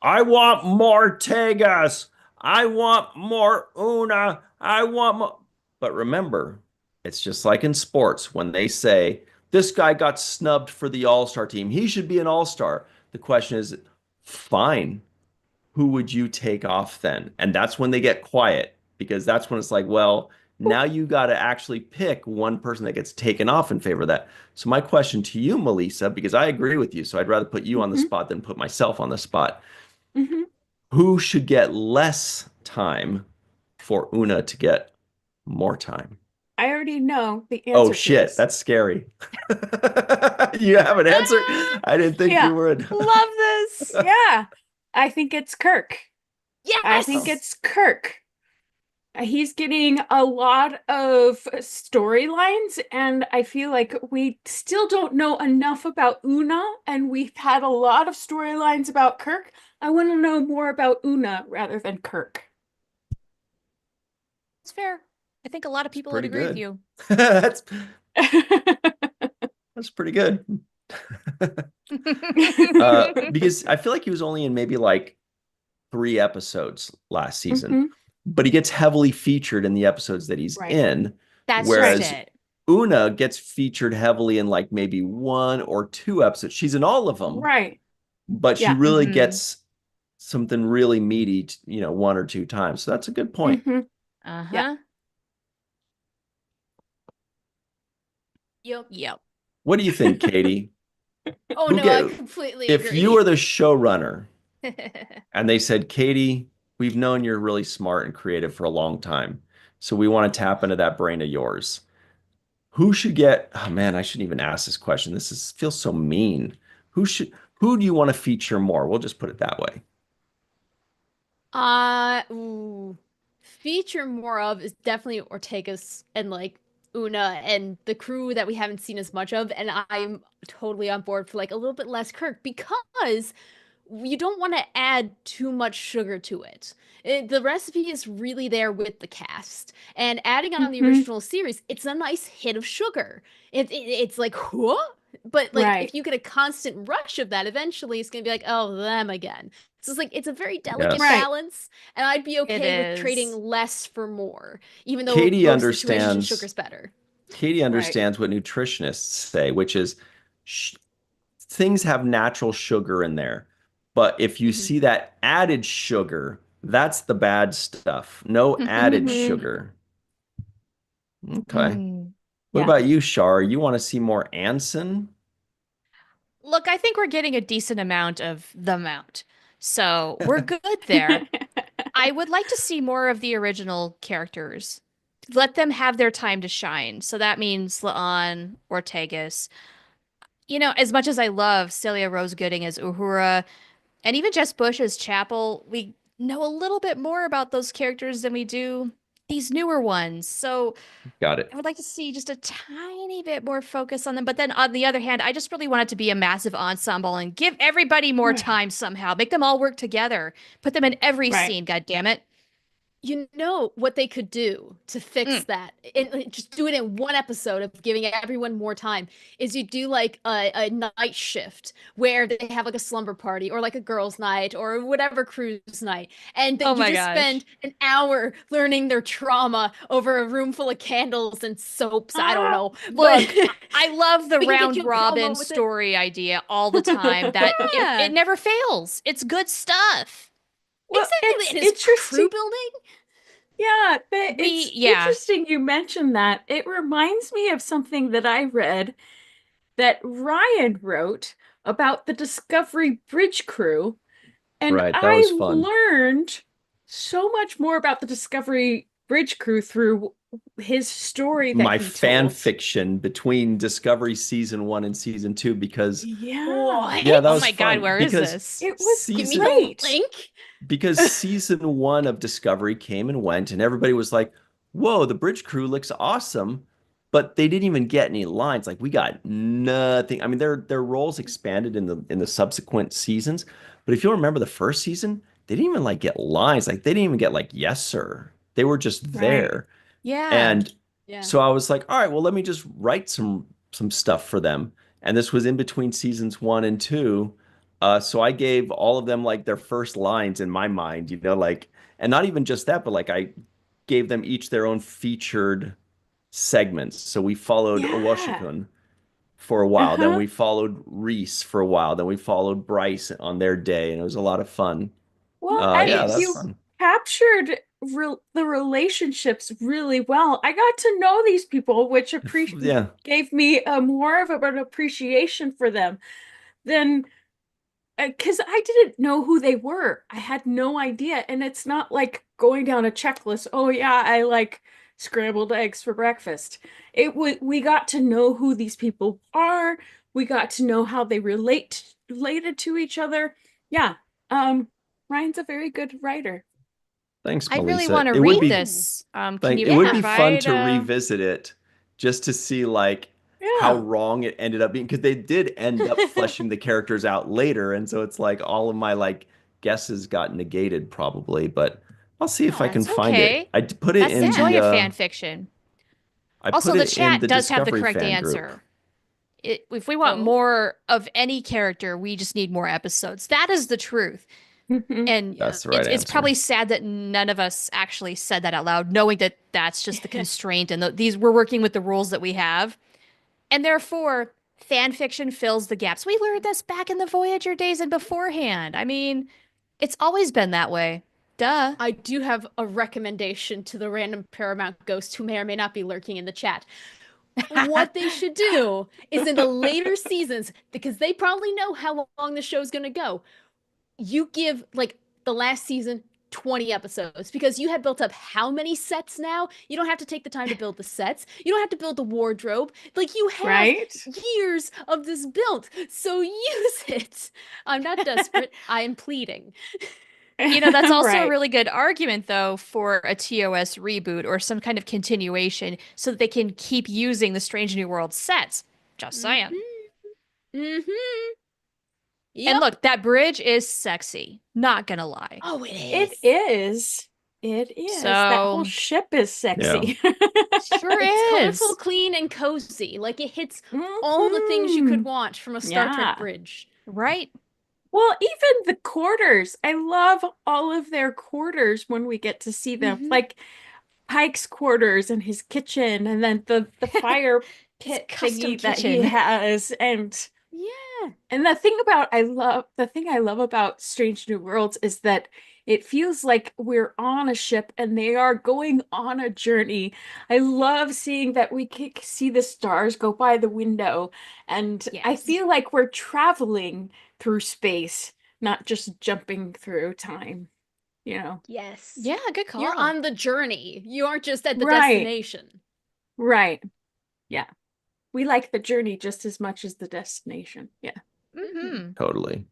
I want more Tegas. I want more Una. I want more. But remember, it's just like in sports when they say, this guy got snubbed for the All-Star team. He should be an All-Star. The question is, fine, who would you take off then? And that's when they get quiet because that's when it's like, well, now you got to actually pick one person that gets taken off in favor of that. So my question to you, Melissa, because I agree with you, so I'd rather put you on the Hmm. spot than put myself on the spot. Hmm. Who should get less time for Una to get more time? I already know the Oh answer to shit, this. that's scary. You have an answer? Ah, I didn't think Yeah, you were. Love this. yeah. I think it's Kirk. I think yes. it's Kirk. He's getting a lot of storylines, and I feel like we still don't know enough about Una, and we've had a lot of storylines about Kirk. I want to know more about Una rather than Kirk. It's fair. I think a lot of It's people would pretty agree with good. you. That's pretty good. Because I feel like he was only in maybe like 3 episodes last season, Hmm. but he gets heavily featured in the episodes that he's Right. in, That's just Right. whereas it. Una gets featured heavily in like maybe 1 or 2 episodes. She's in all of them, Right. but she Yeah. really Mhm. gets something really meaty, 1 or 2 times. So that's a good point. Hmm. Yeah. Uh-huh. Yep. Yep. What do you think, Katie? Oh Who no, I get completely if you were agree. the showrunner and they said, Katie, we've known you're really smart and creative for a long time, so we want to tap into that brain of yours. Who should get, oh man, I shouldn't even ask this question. Feels so mean. Who do you want to feature more? We'll just put it that way. Ooh. Feature more of is definitely Ortega's and like Una and the crew that we haven't seen as much of, and I'm totally on board for like a little bit less Kirk because you don't want to add too much sugar to it. The recipe is really there with the cast, and adding on the Hmm. original series, it's a nice hit of sugar. It's like, what? But like, if Right. you get a constant rush of that, eventually it's gonna be like, oh, them again. So it's like it's a very delicate Yes. Right. balance, and I'd be It okay with trading is. less for more, even though Katie most situations understands sugar's better. Katie Right. understands what nutritionists say, which is sh things have natural sugar in there. But if you Mhm. see that added sugar, that's the bad stuff. No added Hmm. sugar. Okay. Mm. What Yeah. about you, Shar? You want to see more Anson? Look, I think we're getting a decent amount of the mount. So we're good there. I would like to see more of the original characters. Let them have their time to shine. So that means La'an, Ortegas. As much as I love Celia Rose Gooding as Uhura, and even Jess Bush as Chapel, we know a little bit more about those characters than we do these newer ones. So Got it. I would like to see just a tiny bit more focus on them. But then on the other hand, I just really want it to be a massive ensemble and give everybody more Right. time somehow. Make them all work together. Put them in every Right. scene, God damn it. You know what they could do to fix Mm. that? And just do it in one episode of giving everyone more time. Is you do like a night shift where they have like a slumber party or like a girls' night or whatever cruise night, and Oh that you my just gosh. spend an hour learning their trauma over a room full of candles and soaps. I don't Ah, know, but Look, I love the we can get round you a robin promo with it. story idea all the time that it Yeah, never fails. It's good stuff. well, exactly. it's And it's crew interesting. building. Yeah, but it's Yeah. interesting you mentioned that. It reminds me of something that I read that Ryan wrote about the Discovery Bridge crew, and Right. That was I fun. learned so much more about the Discovery Bridge crew through his story that My he fan told. fiction between Discovery season 1 and season 2 because Yeah, yeah, that Oh was my God, fun where is because this? it was Give me the season great. link. season 1 of Discovery came and went and everybody was like, "Whoa, the bridge crew looks awesome." But they didn't even get any lines. Like we got nothing. I mean, their roles expanded in the subsequent seasons. But if you'll remember the first season, they didn't even like get lines. Like they didn't even get like yes sir. They were just Right. there. Yeah. And Yeah. so I was like, all right, well, let me just write some stuff for them. And this was in between seasons 1 and 2. So I gave all of them like their first lines in my mind, like, and not even just that, but like I gave them each their own featured segments. So we followed Yeah. Owashikun for a while, then Uh-huh. we followed Reese for a while, then we followed Bryce on their day, and it was a lot of fun. Well, and Yeah, that's you Nice. fun. captured the relationships really well. I got to know these people, which Yeah, gave me a more of an appreciation for them than because I didn't know who they were. I had no idea. And it's not like going down a checklist. Oh yeah, I like scrambled eggs for breakfast. We got to know who these people are. We got to know how they related to each other. Yeah. Um, Ryan's a very good writer. thanks, I really Melissa. want to It would read be Yeah. this. Can you it would be Yeah. fun provide to revisit it just to see like how Yeah. wrong it ended up being because they did end up fleshing the characters out later, and so it's like all of my like guesses got negated probably, but I'll see if I Yeah, can It's find it. okay. I put it That's the in yeah. joy of fan fiction. I put Also, the it in chat the does have the Discovery correct fan group. answer. If we want Oh, more of any character, we just need more episodes. That is the truth. Mhm. And yeah. That's the right it's answer. probably sad that none of us actually said that out loud, knowing that that's just the constraint and these we're working with the rules that we have. And therefore, fan fiction fills the gaps. We learned this back in the Voyager days and beforehand. I mean, it's always been that way. Duh. I do have a recommendation to the random Paramount ghost who may or may not be lurking in the chat. What they should do is in the later seasons, because they probably know how long the show's going to go, you give like the last season 20 episodes because you had built up how many sets now? You don't have to take the time to build the sets. You don't have to build the wardrobe. Like you have Right? years of this built. So use it. I'm not desperate. I am pleading. That's also a Right. really good argument, though, for a TOS reboot or some kind of continuation so that they can keep using the Strange New World sets. Just saying. Mm-hmm. Mm-hmm. And Yep. look, that bridge is sexy. Not gonna lie. Oh, it It is. is. It is. That whole So, ship is Yeah. sexy. sure It's colorful, is. clean, and cozy. Like it hits all the things you could Mhm. want from a Star Trek Yeah. bridge. Right? Well, even the quarters. I love all of their quarters when we get to see them. Hmm. Like Pike's quarters and his kitchen, and then the fire His pit custom thingy that he kitchen. has. Yeah. And the thing I love about Strange New Worlds is that it feels like we're on a ship and they are going on a journey. I love seeing that we can see the stars go by the window, and I Yes. feel like we're traveling through space, not just jumping through time, you know. Yes. Yeah, good You're call. on the journey. You aren't just at the Right, destination. right. Yeah. We like the journey just as much as the destination. Yeah. Hmm. Mm-hmm. Totally.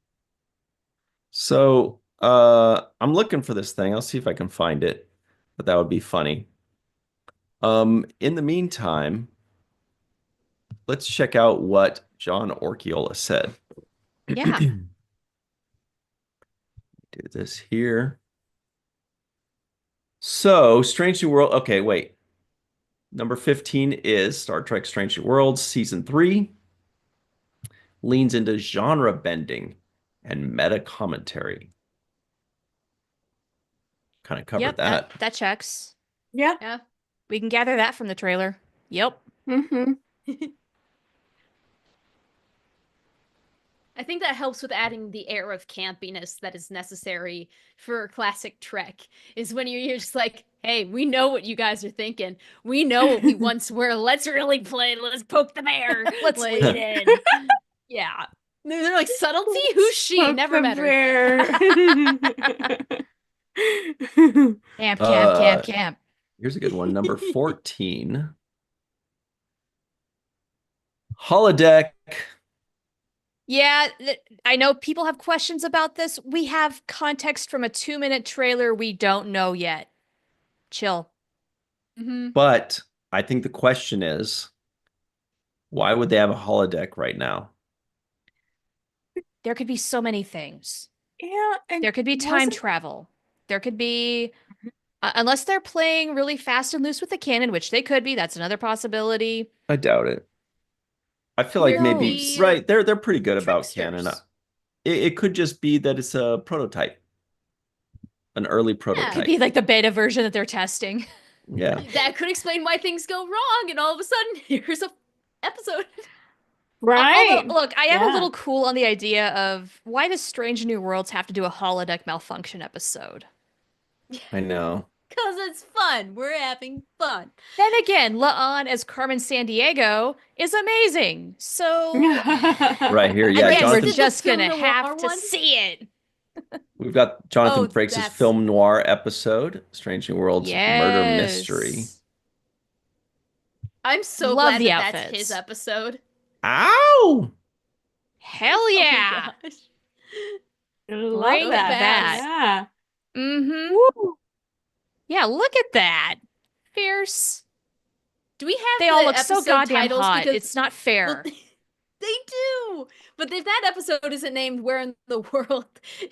So, I'm looking for this thing. I'll see if I can find it, but that would be funny. In the meantime, let's check out what John Orchiola said. Yeah. Do this here. So, Strange New World. Okay, wait. Number 15 is Star Trek Strange New Worlds, Season 3, leans into genre bending and meta commentary. Kind of covered Yep, that that. that checks. Yeah. Yeah. We can gather that from the trailer. Yep. Mm-hmm. I think that helps with adding the air of campiness that is necessary for classic Trek, is when you're just like, hey, we know what you guys are thinking. We know what we once were. Let's really play. Let's poke the bear. Let's Like, lean in. Yeah. they're like, subtlety? Who's she? Poke Never the met her. bear. Camp. Here's a good one. Number 14. Holodeck. Yeah, I know people have questions about this. We have context from a 2-minute trailer we don't know yet. Chill. But I think the question is, why would they have a holodeck right now? There could be so many things. Yeah, and There could be time travel. There could be, unless they're playing really fast and loose with the canon, which they could be. That's another possibility. I doubt it. I feel like maybe, right, they're pretty good about canon. It could just be that it's a prototype. An early prototype. It could be like the beta version that they're testing. Yeah. That could explain why things go wrong, and all of a sudden, here's a episode. right. Although, look, I am a little cool on the idea of why does Strange New Worlds have to do a holodeck malfunction episode? I know. Because it's fun. We're having fun. Then again, La'an as Carmen Sandiego is amazing. So Right here, yeah. again, we're Jonathan, just Film gonna noir have to one? see it. we've got Jonathan Oh, Frakes' that's- film noir episode, Strange New Worlds Murder Yes. Mystery. I'm so Love glad the that that's outfits. his episode. Ow! Hell Oh my yeah. gosh. Love Bring that. Mm-hmm. Woo. Yeah, look at that. Fierce. Do we have They all the look so episode goddamn titles? hot. Because It's not well, fair. they do. But if that episode isn't named "Where in the World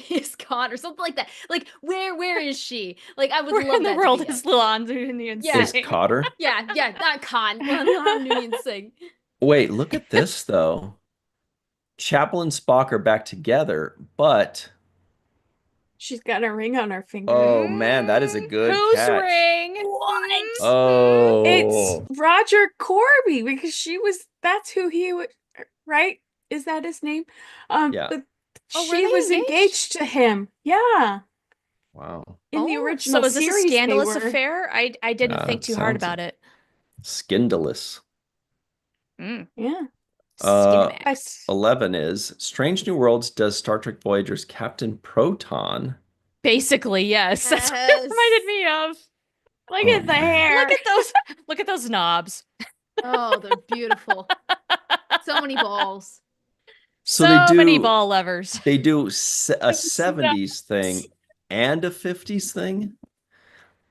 is Con" or something like that, like where is she? Like I would Where love in the that world to be is La'an Noonien Yeah. Is Singh? Cotter? yeah, not Con. Well, not Noonien Singh. Wait, look at this though. Chapel and Spock are back together, but She's got a ring on her finger. oh man, that is a good Whose catch. ring? What? Oh, It's Roger Corby because that's who he would, right? Is that his name? Yeah. But Oh, were she they was engaged? engaged to him. Yeah. wow. In the Oh, original so is this series, a they scandalous were. affair? I didn't think too hard sounds- about it. Skindalous. Yeah. Uh, Skinemax. I s- 11 is Strange New Worlds does Star Trek Voyager's Captain Proton. Basically, yes. That's what it Yes. reminded me of. Look Oh, at the man. hair. Look at those knobs. Oh, they're beautiful. So many balls. So they do many ball levers. They do a 70s thing and a 50s thing.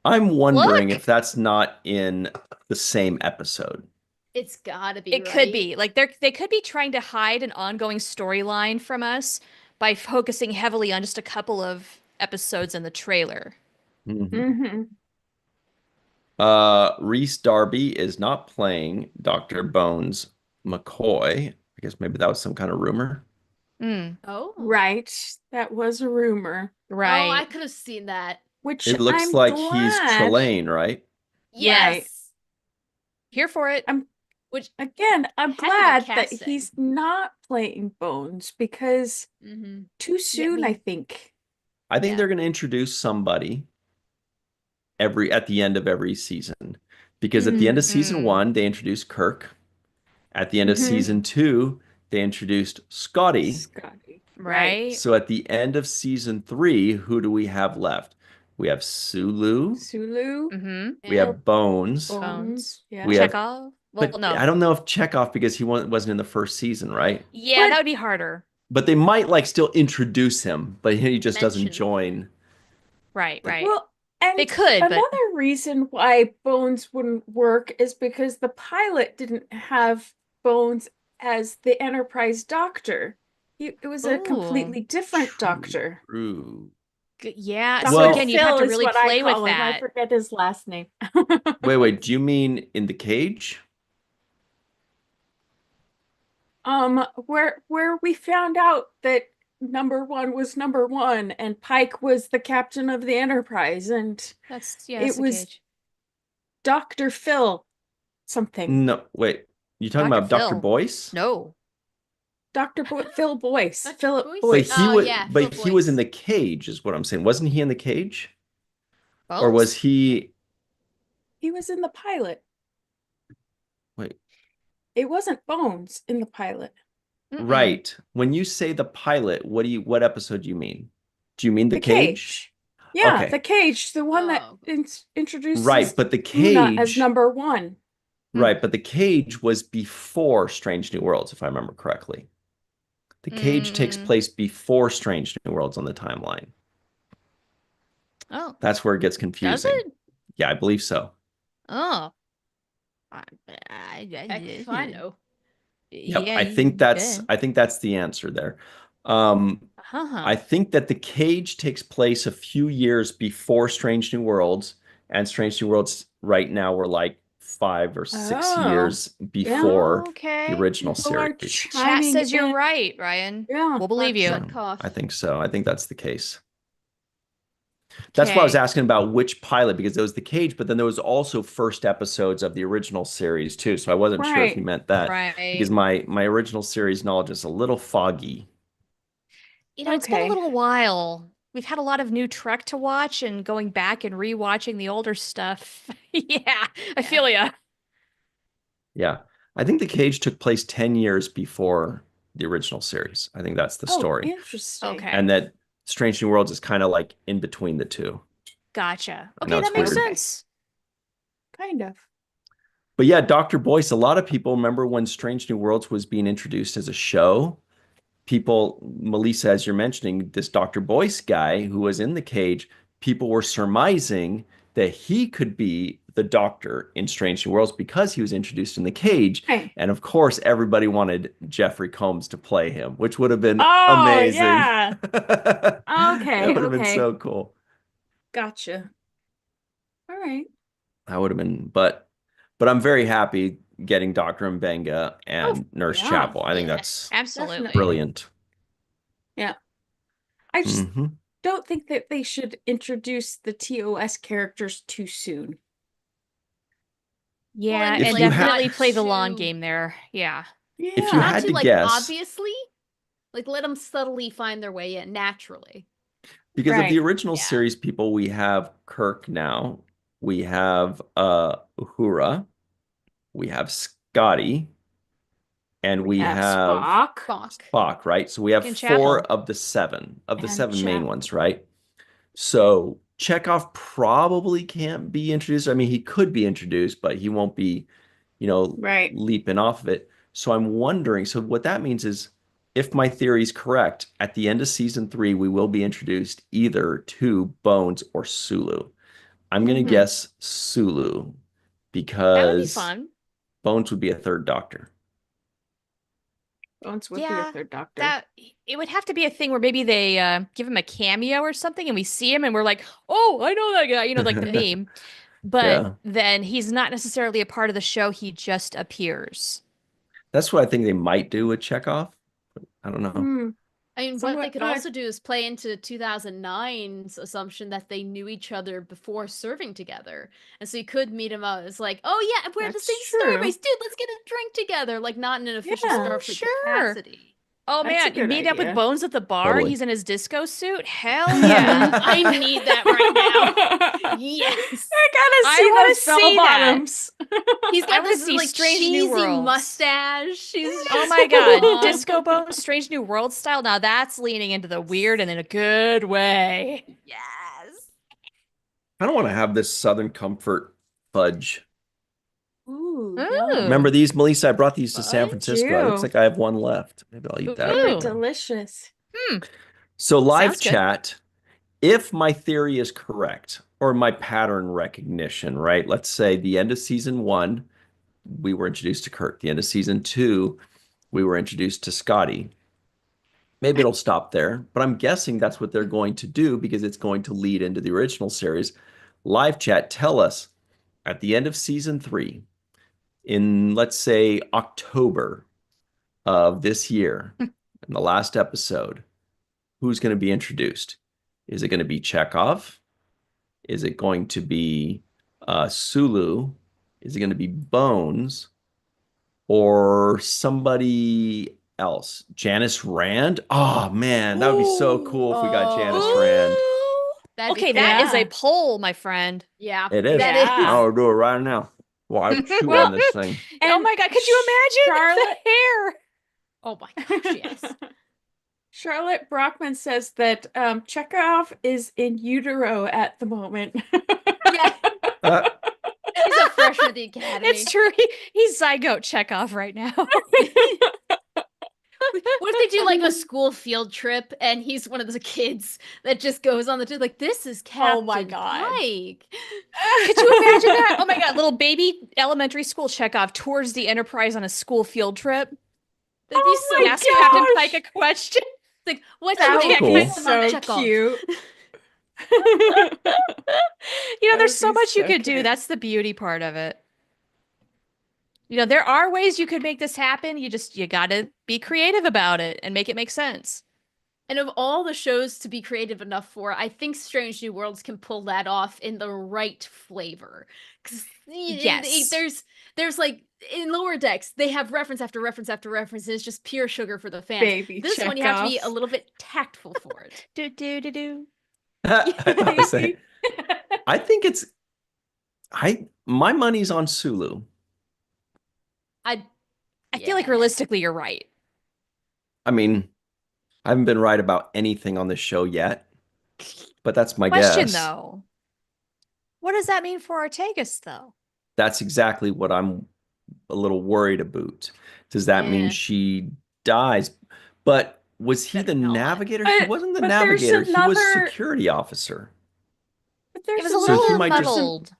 I'm wondering Look. if that's not in the same episode. It's gotta be. It could be. Like they could be trying to hide an ongoing storyline from us by focusing heavily on just a couple of episodes in the trailer. Mm-hmm. Reese Darby is not playing Dr. Bones McCoy. I guess maybe that was some kind of rumor. Oh, Right. That was a rumor. Right. Oh, I could have seen that. Which It looks I'm like glad. he's Trelane, right? Yes. Here for it. Which. Again, I'm Heck of a glad that casting. he's not playing Bones because Mm-hmm. too soon, me- I think. I think Yeah. they're going to introduce somebody at the end of every season. Because at the end of season 1, they introduced Kirk. At the end of Mhm. season 2, they introduced Scotty. Scotty. Right. So at the end of season 3, who do we have left? We have Sulu. Sulu. Mm-hmm. We have Bones. Bones. Yeah. We have- Chekhov. Well, But no. I don't know if Chekhov, because he wasn't in the first season, right? Yeah, But- that would be harder. But they might like still introduce him, but he just doesn't Mention. join. Right. Well, and They could, but- another reason why Bones wouldn't work is because the pilot didn't have Bones as the Enterprise doctor. It was a Ooh. completely different doctor. True. Yeah. Dr. So Well- again, you have Phil to is really what I play with call him. I that. forget his last name. Wait. Do you mean in the cage? Where we found out that number 1 was number 1 and Pike was the captain of the Enterprise and That's yeah. It That's the was- cage. Dr. Phil something. No, wait. You talking Dr. about Dr. Phil. Boyce? No. Phil Boyce. Philip Boyce? But Boyce. he Oh, was, yeah, but Phil he was in Boyce. the cage, is what I'm saying. Wasn't he in the cage, or was Bones? he? He was in the pilot. Wait, It wasn't Bones in the pilot. Mm-mm. right. When you say the pilot, what episode do you mean? Do you mean the The cage? cage. Yeah, the Okay, cage, the one that Oh. right. introduces But the Una as cage, #1. right. But the cage was before Strange New Worlds, if I remember correctly. The cage takes Mm. place before Strange New Worlds on the timeline. Oh, That's where it gets does confusing. it? Yeah, I believe so. Oh. Heck if I know. Yep, Yeah, I think you that's bet. I think that's the answer there. Um, Uh-huh. I think that the cage takes place a few years before Strange New Worlds, and Strange New Worlds right now we're like 5 or 6 years Yeah. before the Okay. original People are series. Chat chiming says you're in. right, Ryan. Yeah. We'll believe you. Clark Cough. I think so. I think that's the case. That's why I was Okay. asking about which pilot, because there was the cage, but then there was also first episodes of the original series too. So I wasn't sure if you Right. meant that because Right. my original series knowledge is a little foggy. It's been a Okay. little while. We've had a lot of new Trek to watch and going back and rewatching the older stuff. Yeah, I Yeah. feel ya. Yeah. I think the cage took place 10 years before the original series. I think that's the Oh, story. interesting. Okay. And that Strange New Worlds is kind of like in between the two. Gotcha. I know Okay, it's that makes weird. sense. Kind of. But yeah, Dr. Boyce, a lot of people remember when Strange New Worlds was being introduced as a show. People, Melissa, as you're mentioning, this Dr. Boyce guy who was in the cage, people were surmising that he could be the doctor in Strange New Worlds because he was introduced in the cage. Hey. And of course, everybody wanted Jeffrey Combs to play him, which would have been Oh, amazing. yeah. That Okay. would have been Okay. so cool. Gotcha. All right. That would have been, but I'm very happy getting Dr. Mbenga Oh, and Nurse yeah. Chapel. I think Yes. that's Absolutely. brilliant. Yeah. I just hmm don't think that they should introduce the TOS characters too soon. Yeah, If and you had- definitely play the long to- game there. Yeah. If you Yeah. Not had too to like guess, obviously, like let them subtly find their way in naturally. because of the Right. original Yeah. series people, we have Kirk now, we have Uhura, we have Scotty, and we have have Spock Spock. Spock, right? So we have And four Chapel. of the seven and main Chapel. ones, right? So Chekhov probably can't be introduced. I mean, he could be introduced, but he won't be, Right. leaping off of it. So I'm wondering, so what that means is if my theory is correct, at the end of season 3, we will be introduced either to Bones or Sulu. I'm going to Mhm. guess Sulu That would be because fun. Bones would be a third doctor. Bones would be Yeah, a third doctor. that it would have to be a thing where maybe they give him a cameo or something and we see him and we're like, oh, I know that guy, like the meme. But Yeah. then he's not necessarily a part of the show, he just appears. That's what I think they might do with Chekhov. I don't know. Hmm. I mean, So what they what could I- also do is play into 2009's assumption that they knew each other before serving together. And so you could meet him out. It's like, oh yeah, we're the That's same true. Starbase. Dude, let's get a drink together. Like not in an official Yeah. Starfleet Sure. capacity. Oh That's a man, you good meet up with idea. Bones at the bar, Totally. he's in his disco suit. Hell yeah. I need that right now. I Yes. gotta I see wanna those bell see that. bottoms. He's I got wanna this see like Strange New cheesy Worlds. mustache. He's Oh just my god, blonde. Disco Bones, Strange New World style. Now that's leaning into the weird and in a good way. Yes. I don't want to have this Southern Comfort fudge. Ooh, Ooh. yum. Remember these, Melissa? I brought these to San Fudge? Francisco. It looks Ew. like I have one left. Maybe I'll eat that Ooh, right Ooh. now. delicious. So live Sounds good. chat, if my theory is correct, or my pattern recognition, right? Let's say the end of season 1, we were introduced to Kirk. The end of season 2, we were introduced to Scotty. Maybe it'll stop there, but I'm guessing that's what they're going to do because it's going to lead into the original series. Live chat, tell us at the end of season 3, in let's say October of this year, in the last episode, who's going to be introduced? Is it going to be Chekhov? Is it going to be Sulu? Is it going to be Bones? Or somebody else? Janice Rand? Oh man, that would be so cool if we got Janice Oh. Rand. That'd be Okay, cool. that is a Yeah. poll, my friend. Yeah, It is. that Yeah. I'll do it right now. Well, I chew Well, on this thing. Oh And my God, could you imagine Charlotte- the hair? Oh my gosh, yes. Charlotte Brockman says that Chekhov is in utero at the moment. Yeah, Uh, he's a freshman at the academy. It's true. He's zygote Chekhov right now. What if they do like a school field trip and he's one of those kids that just goes on the trip like, this is Captain Oh my God. Pike. Could you imagine that? Oh my God, little baby elementary school Chekhov tours the Enterprise on a school field trip. That'd be so my Ask gosh. Captain Pike a question. It's like, what's That your would cool. be name? so Chekhov. cute. You know, That there's would so be much you so could do. cute. That's the beauty part of it. You know, there are ways you could make this happen. You gotta be creative about it and make it make sense. And of all the shows to be creative enough for, I think Strange New Worlds can pull that off in the right flavor. Because Yes. there's like in Lower Decks, they have reference after reference after reference, and it's just pure sugar for the fans. Baby This one you have to be a Chekhovs. little bit tactful for it. Do do do do. I was saying, I think it's my money's on Sulu. I I feel like Yeah. realistically, you're right. I mean, I haven't been right about anything on this show yet, but that's my Question guess. though, what does that mean for Ortegas though? That's exactly what I'm a little worried about. Does that mean Yeah. she dies? But was he Better the not. navigator? He wasn't the But there's navigator. He was another- security officer. But It there's was a So he little might just- muddled.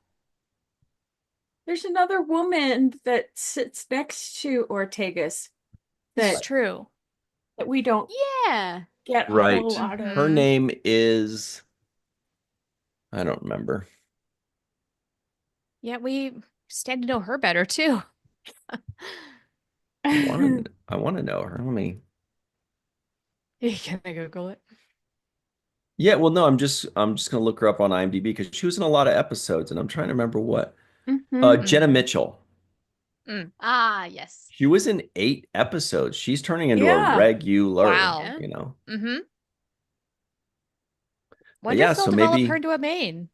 There's another woman that sits next to Ortegas That's that, true. that we don't Yeah. get a Right. whole lot of. Her name is, I don't remember. Yeah, we stand to know her better too. I want to know her. Let me. Can I Google it? Yeah, well, no, I'm just gonna look her up on IMDb because she was in a lot of episodes, and I'm trying to remember what. Mhm. Jenna Mitchell. Ah, yes. She was in 8 episodes. She's turning into Yeah. a regular. Wow. You know. Mm-hmm. But Wonder yeah, if they'll so develop maybe her into a main.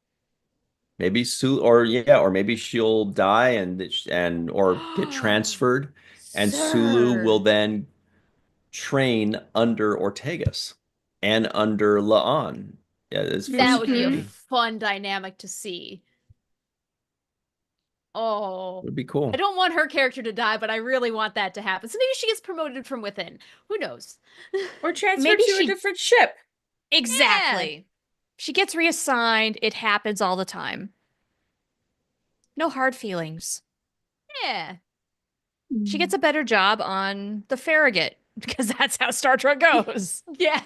maybe Sue, or maybe she'll die or get transferred, and Sulu will then train under Ortegas and under La'an. Yeah, as for That would be a security. fun dynamic to see. Oh. Would be cool. I don't want her character to die, but I really want that to happen. So maybe she gets promoted from within. Who knows? Or transferred Maybe to she- a different ship. Exactly. She gets reassigned. It happens all the time. No hard feelings. Yeah. She gets a better job on the Farragut because that's how Star Trek goes. Yeah.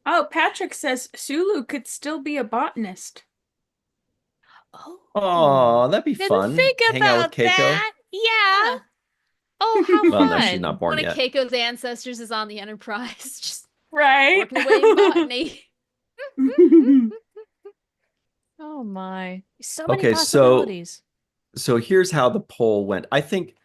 Oh, Patrick says Sulu could still be a botanist. Oh, that'd be Didn't fun. think Hang out with about Keiko. that. Yeah. Oh, how Well, fun. no, she's not born One yet. of Keiko's ancestors is on the Enterprise, just Right? working away in botany. Oh my. So many Okay, possibilities. so here's how the poll went. I think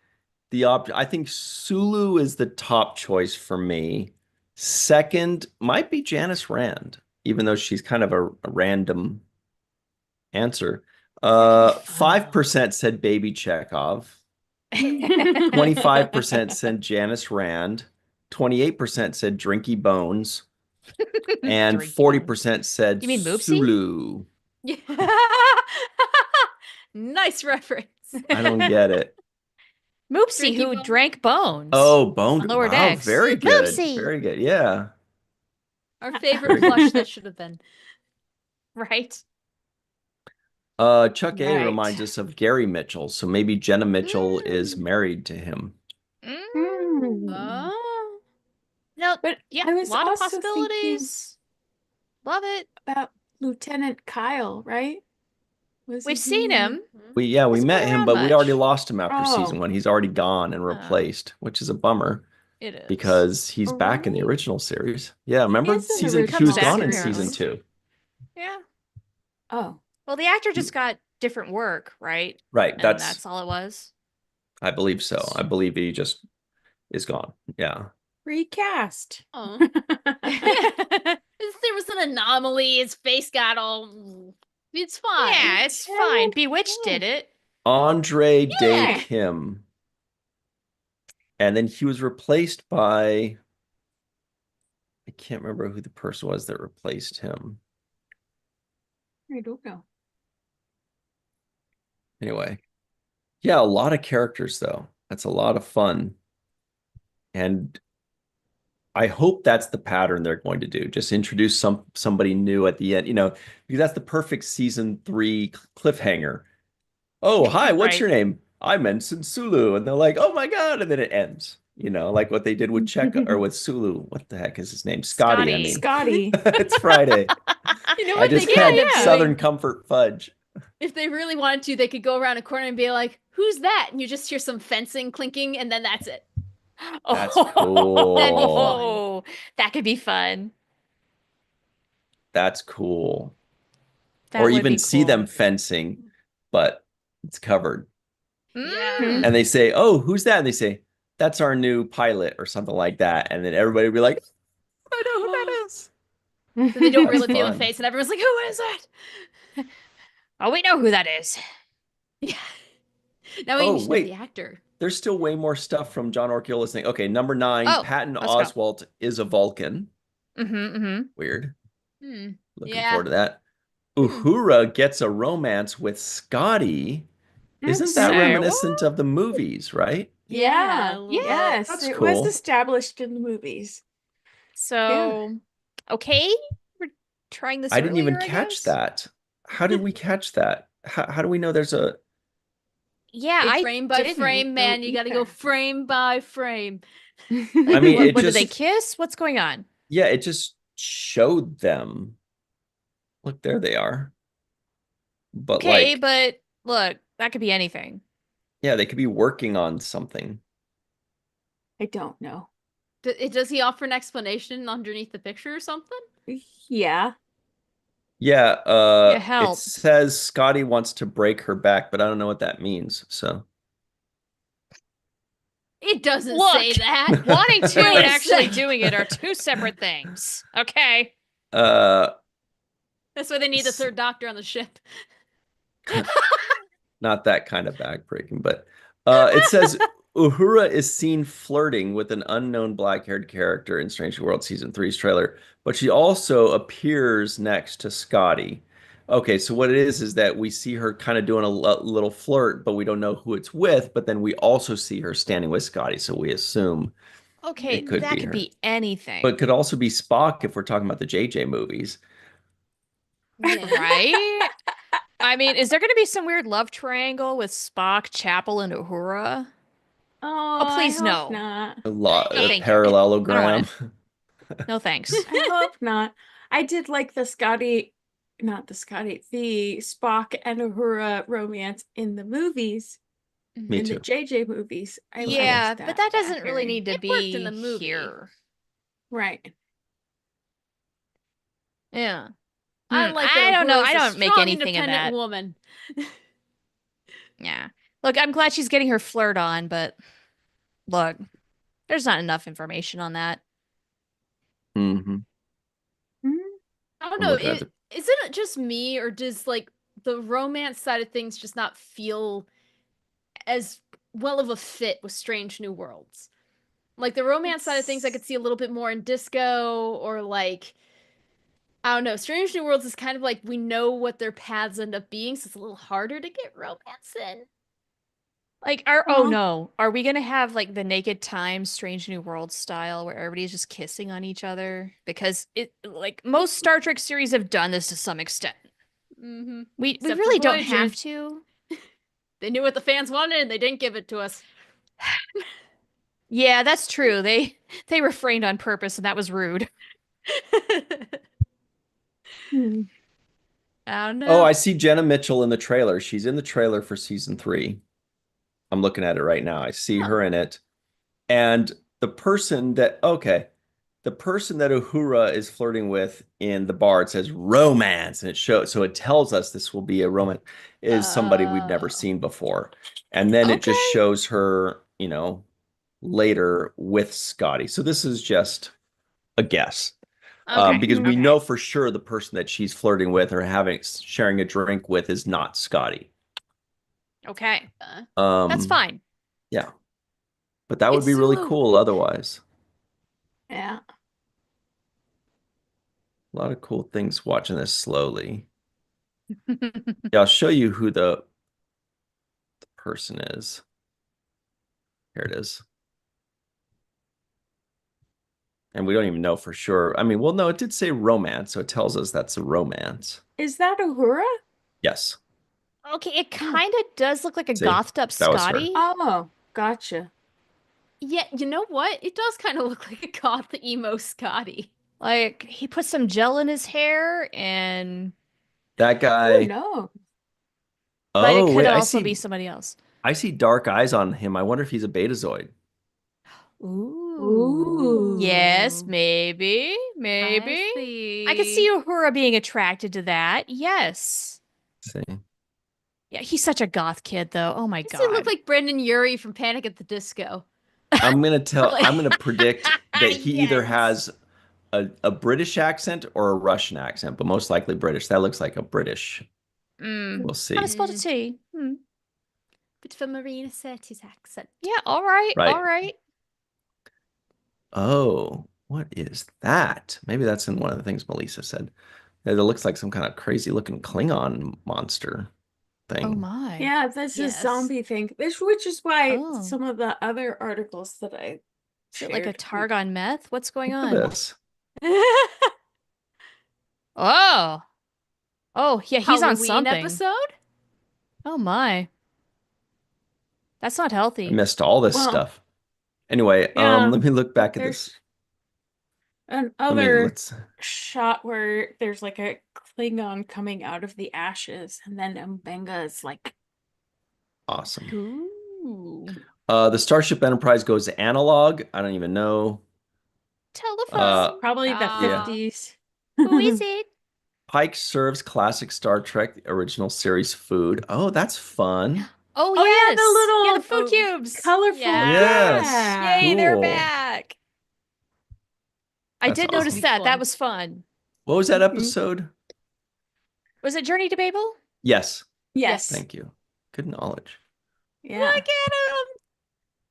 I think Sulu is the top choice for me. Second might be Janice Rand, even though she's kind of a random answer. 5% said Baby Chekhov. 25% said Janice Rand. 28% said Drinky Bones. And Drinky 40% said You mean Moopsie? Sulu. Yeah. Nice reference. I don't get it. Moopsie, Drinky who Bones. drank bones. Oh, Bone. On Lower Wow, Decks. very good. Moopsie. Very good. Yeah. Our favorite plush that should have been. Right? Chuck A Right. reminds us of Gary Mitchell, so maybe Jenna Mitchell is married to him. Mm. Oh. No, But yeah, I a was lot of also thinking possibilities. Love it. about Lieutenant Kyle, right? We've seen him. We Hasn't met been him, around but we already much. lost him after Oh. season 1. He's already gone and replaced, which is a bummer It is. because he's Oh, back in the really? original series. Yeah, remember is in the season original he was series. gone in Comes back, season apparently. 2. Yeah. Oh, Well, the actor just got different work, right? Right, And that's that's all it was. I believe so. I believe he just is gone. Yeah. Recast. Oh. There was an anomaly. His face got all. It's fine. Yeah, it's fine. Bewitched did it. Andre Day Yeah. Kim. And then he was replaced by, I can't remember who the person was that replaced him. I don't know. Anyway, yeah, a lot of characters though. That's a lot of fun. And I hope that's the pattern they're going to do. Just introduce somebody new at the end, because that's the perfect season 3 cliffhanger. Oh, hi, what's your name? I'm Ensign Sulu. And they're like, oh my God. And then it ends, like what they did with Cheka or with Sulu. What the heck is his name? Scotty, I mean. Scotty. It's Friday. You know I what they just could had end up doing? Southern Comfort fudge. If they really wanted to, they could go around a corner and be like, "Who's that?" And you just hear some fencing clinking, and then that's it. That's Oh, cool. that could be fun. That's cool. That Or would even be see cool. them fencing, but it's covered. Yeah. And they say, oh, who's that? And they say, that's our new pilot or something like that. And then everybody will be like, I know who that is. So they don't That's really feel a fun. face, and everyone's like, "Who is it?" Oh, we know who that is. Yeah. Now we Oh, need to know wait. the actor. There's still way more stuff from John Orkiola's thing. Okay, number 9, Oh, Patton let's go. Oswalt is a Vulcan. Mm-hmm. Weird. Hmm. Looking Yeah. forward to that. Uhura gets a romance with Scotty. Isn't that Say reminiscent of the movies, right? Yeah. a little bit. Yes, That's it cool. was established in the movies. So, okay, we're trying this I didn't even earlier, I catch guess? that. How did we catch that? How do we know there's a... Yeah, It's I frame by didn't. frame, man. You got to go either. frame by frame. I mean, it What did they just... kiss? What's going on? Yeah, it just showed them. Look, there they are. But Okay, like, but look, that could be anything. yeah, they could be working on something. I don't know. Does he offer an explanation underneath the picture or something? Yeah. Yeah, Yeah, it help. says Scotty wants to break her back, but I don't know what that means. So It doesn't Look, say that. Wanting to Wait and a actually second. doing it are two separate things. Okay. uh That's why they need the third doctor on the ship. not that kind of backbreaking, but it says Uhura is seen flirting with an unknown black-haired character in Strange New World Season 3's trailer, but she also appears next to Scotty. Okay, so what it is that we see her kind of doing a little flirt, but we don't know who it's with, but then we also see her standing with Scotty, so we assume Okay, it could that be could her. be anything. But could also be Spock if we're talking about the JJ movies. Yeah. Right? I mean, is there going to be some weird love triangle with Spock, Chapel, and Uhura? Oh, please I hope no. not. A lot No, of thank you. parallelogram. No thanks. I hope not. I did like the Spock and Uhura romance in the movies, Me in the too. JJ movies. I Yeah, liked but that doesn't really pairing. need to It be worked in the movie. here. Right. Yeah. I like that. I don't know. Uhura's I a don't make strong, anything of independent that. woman. Yeah. Look, I'm glad she's getting her flirt on, but look, there's not enough information on that. Mm-hmm. I don't I'm know. looking at Is it just me, or does like the romance side of things just not feel as well of a fit with Strange New Worlds? Like the romance side of things, I could see a little bit more in Disco, or like I don't know. Strange New Worlds is kind of like we know what their paths end up being, so it's a little harder to get romance in. Like, oh no, are we gonna have like the Naked Times Strange New World style where everybody's just kissing on each other? Because it, like most Star Trek series have done this to some extent. Mm-hmm. We Except for really don't Voyager. have to. They knew what the fans wanted, and they didn't give it to us. Yeah, that's true. They refrained on purpose, and that was rude. I don't know. Oh, I see Jenna Mitchell in the trailer. She's in the trailer for season 3. I'm looking at it right now. I see her in it. And the person that Uhura is flirting with in the bar, it says romance, and it shows, so it tells us this will be a romance, is somebody we've never seen before. And then it just Okay. shows her, later with Scotty. So this is just a guess. Okay. Because we Okay. know for sure the person that she's flirting with or sharing a drink with is not Scotty. Okay. Uh, That's fine. Yeah. But that would It's be really Sulu. cool otherwise. Yeah. A lot of cool things watching this slowly. Yeah, I'll show you who the person is. Here it is. And we don't even know for sure. I mean, well, no, it did say romance, so it tells us that's a romance. Is that Uhura? Yes. Okay, it kind of does look like a See, gothed up that was her. Scotty. Oh, gotcha. Yeah, you know what? It does kind of look like a goth emo Scotty. Like he put some gel in his hair and That Oh guy. no. but it Oh, could wait, also be somebody else. I see dark eyes on him. I wonder if he's a betazoid. Ooh. Yes, maybe. I could see Uhura being attracted to that. Yes. See. Yeah, he's such a goth kid though. Oh my Does he look God. like Brendan Urie from Panic at the Disco? I'm gonna Like- predict that he either Yes. has a British accent or a Russian accent, but most likely British. That looks like a British. We'll see. How to spell a T? But for Marina Sirtis accent. Yeah, all right. Right. All right. Oh, what is that? Maybe that's in one of the things Melissa said. It looks like some kind of crazy looking Klingon monster thing. Oh my. Yeah, that's a Yes. zombie thing. Which is why Oh. some of the other articles that I Is it like a shared Targon meth? What's going Look on? at this. Oh. Oh, yeah, he's on Halloween something. episode? Oh my. That's not I healthy. missed all this Well, stuff. Anyway, yeah, let me look back at there's this. another Let's shot where there's like a Klingon coming out of the ashes, and then Mbenga is like, awesome. Ooh. The Starship Enterprise goes analog. I don't even know. Telephone. probably the Yeah. 50s. Who is it? Pike serves classic Star Trek the original series food. Oh, that's fun. Oh, Oh, yeah, yes. the little Yeah, the food cubes. colorful. Yeah. Yes. Yeah. Yay, they're Cool. back. I That's did notice awesome. that. That Fun. was fun. What was that Mhm. episode? Was it Journey to Babel? Yes. Yes. Thank you. Good knowledge. Yeah. Look at him.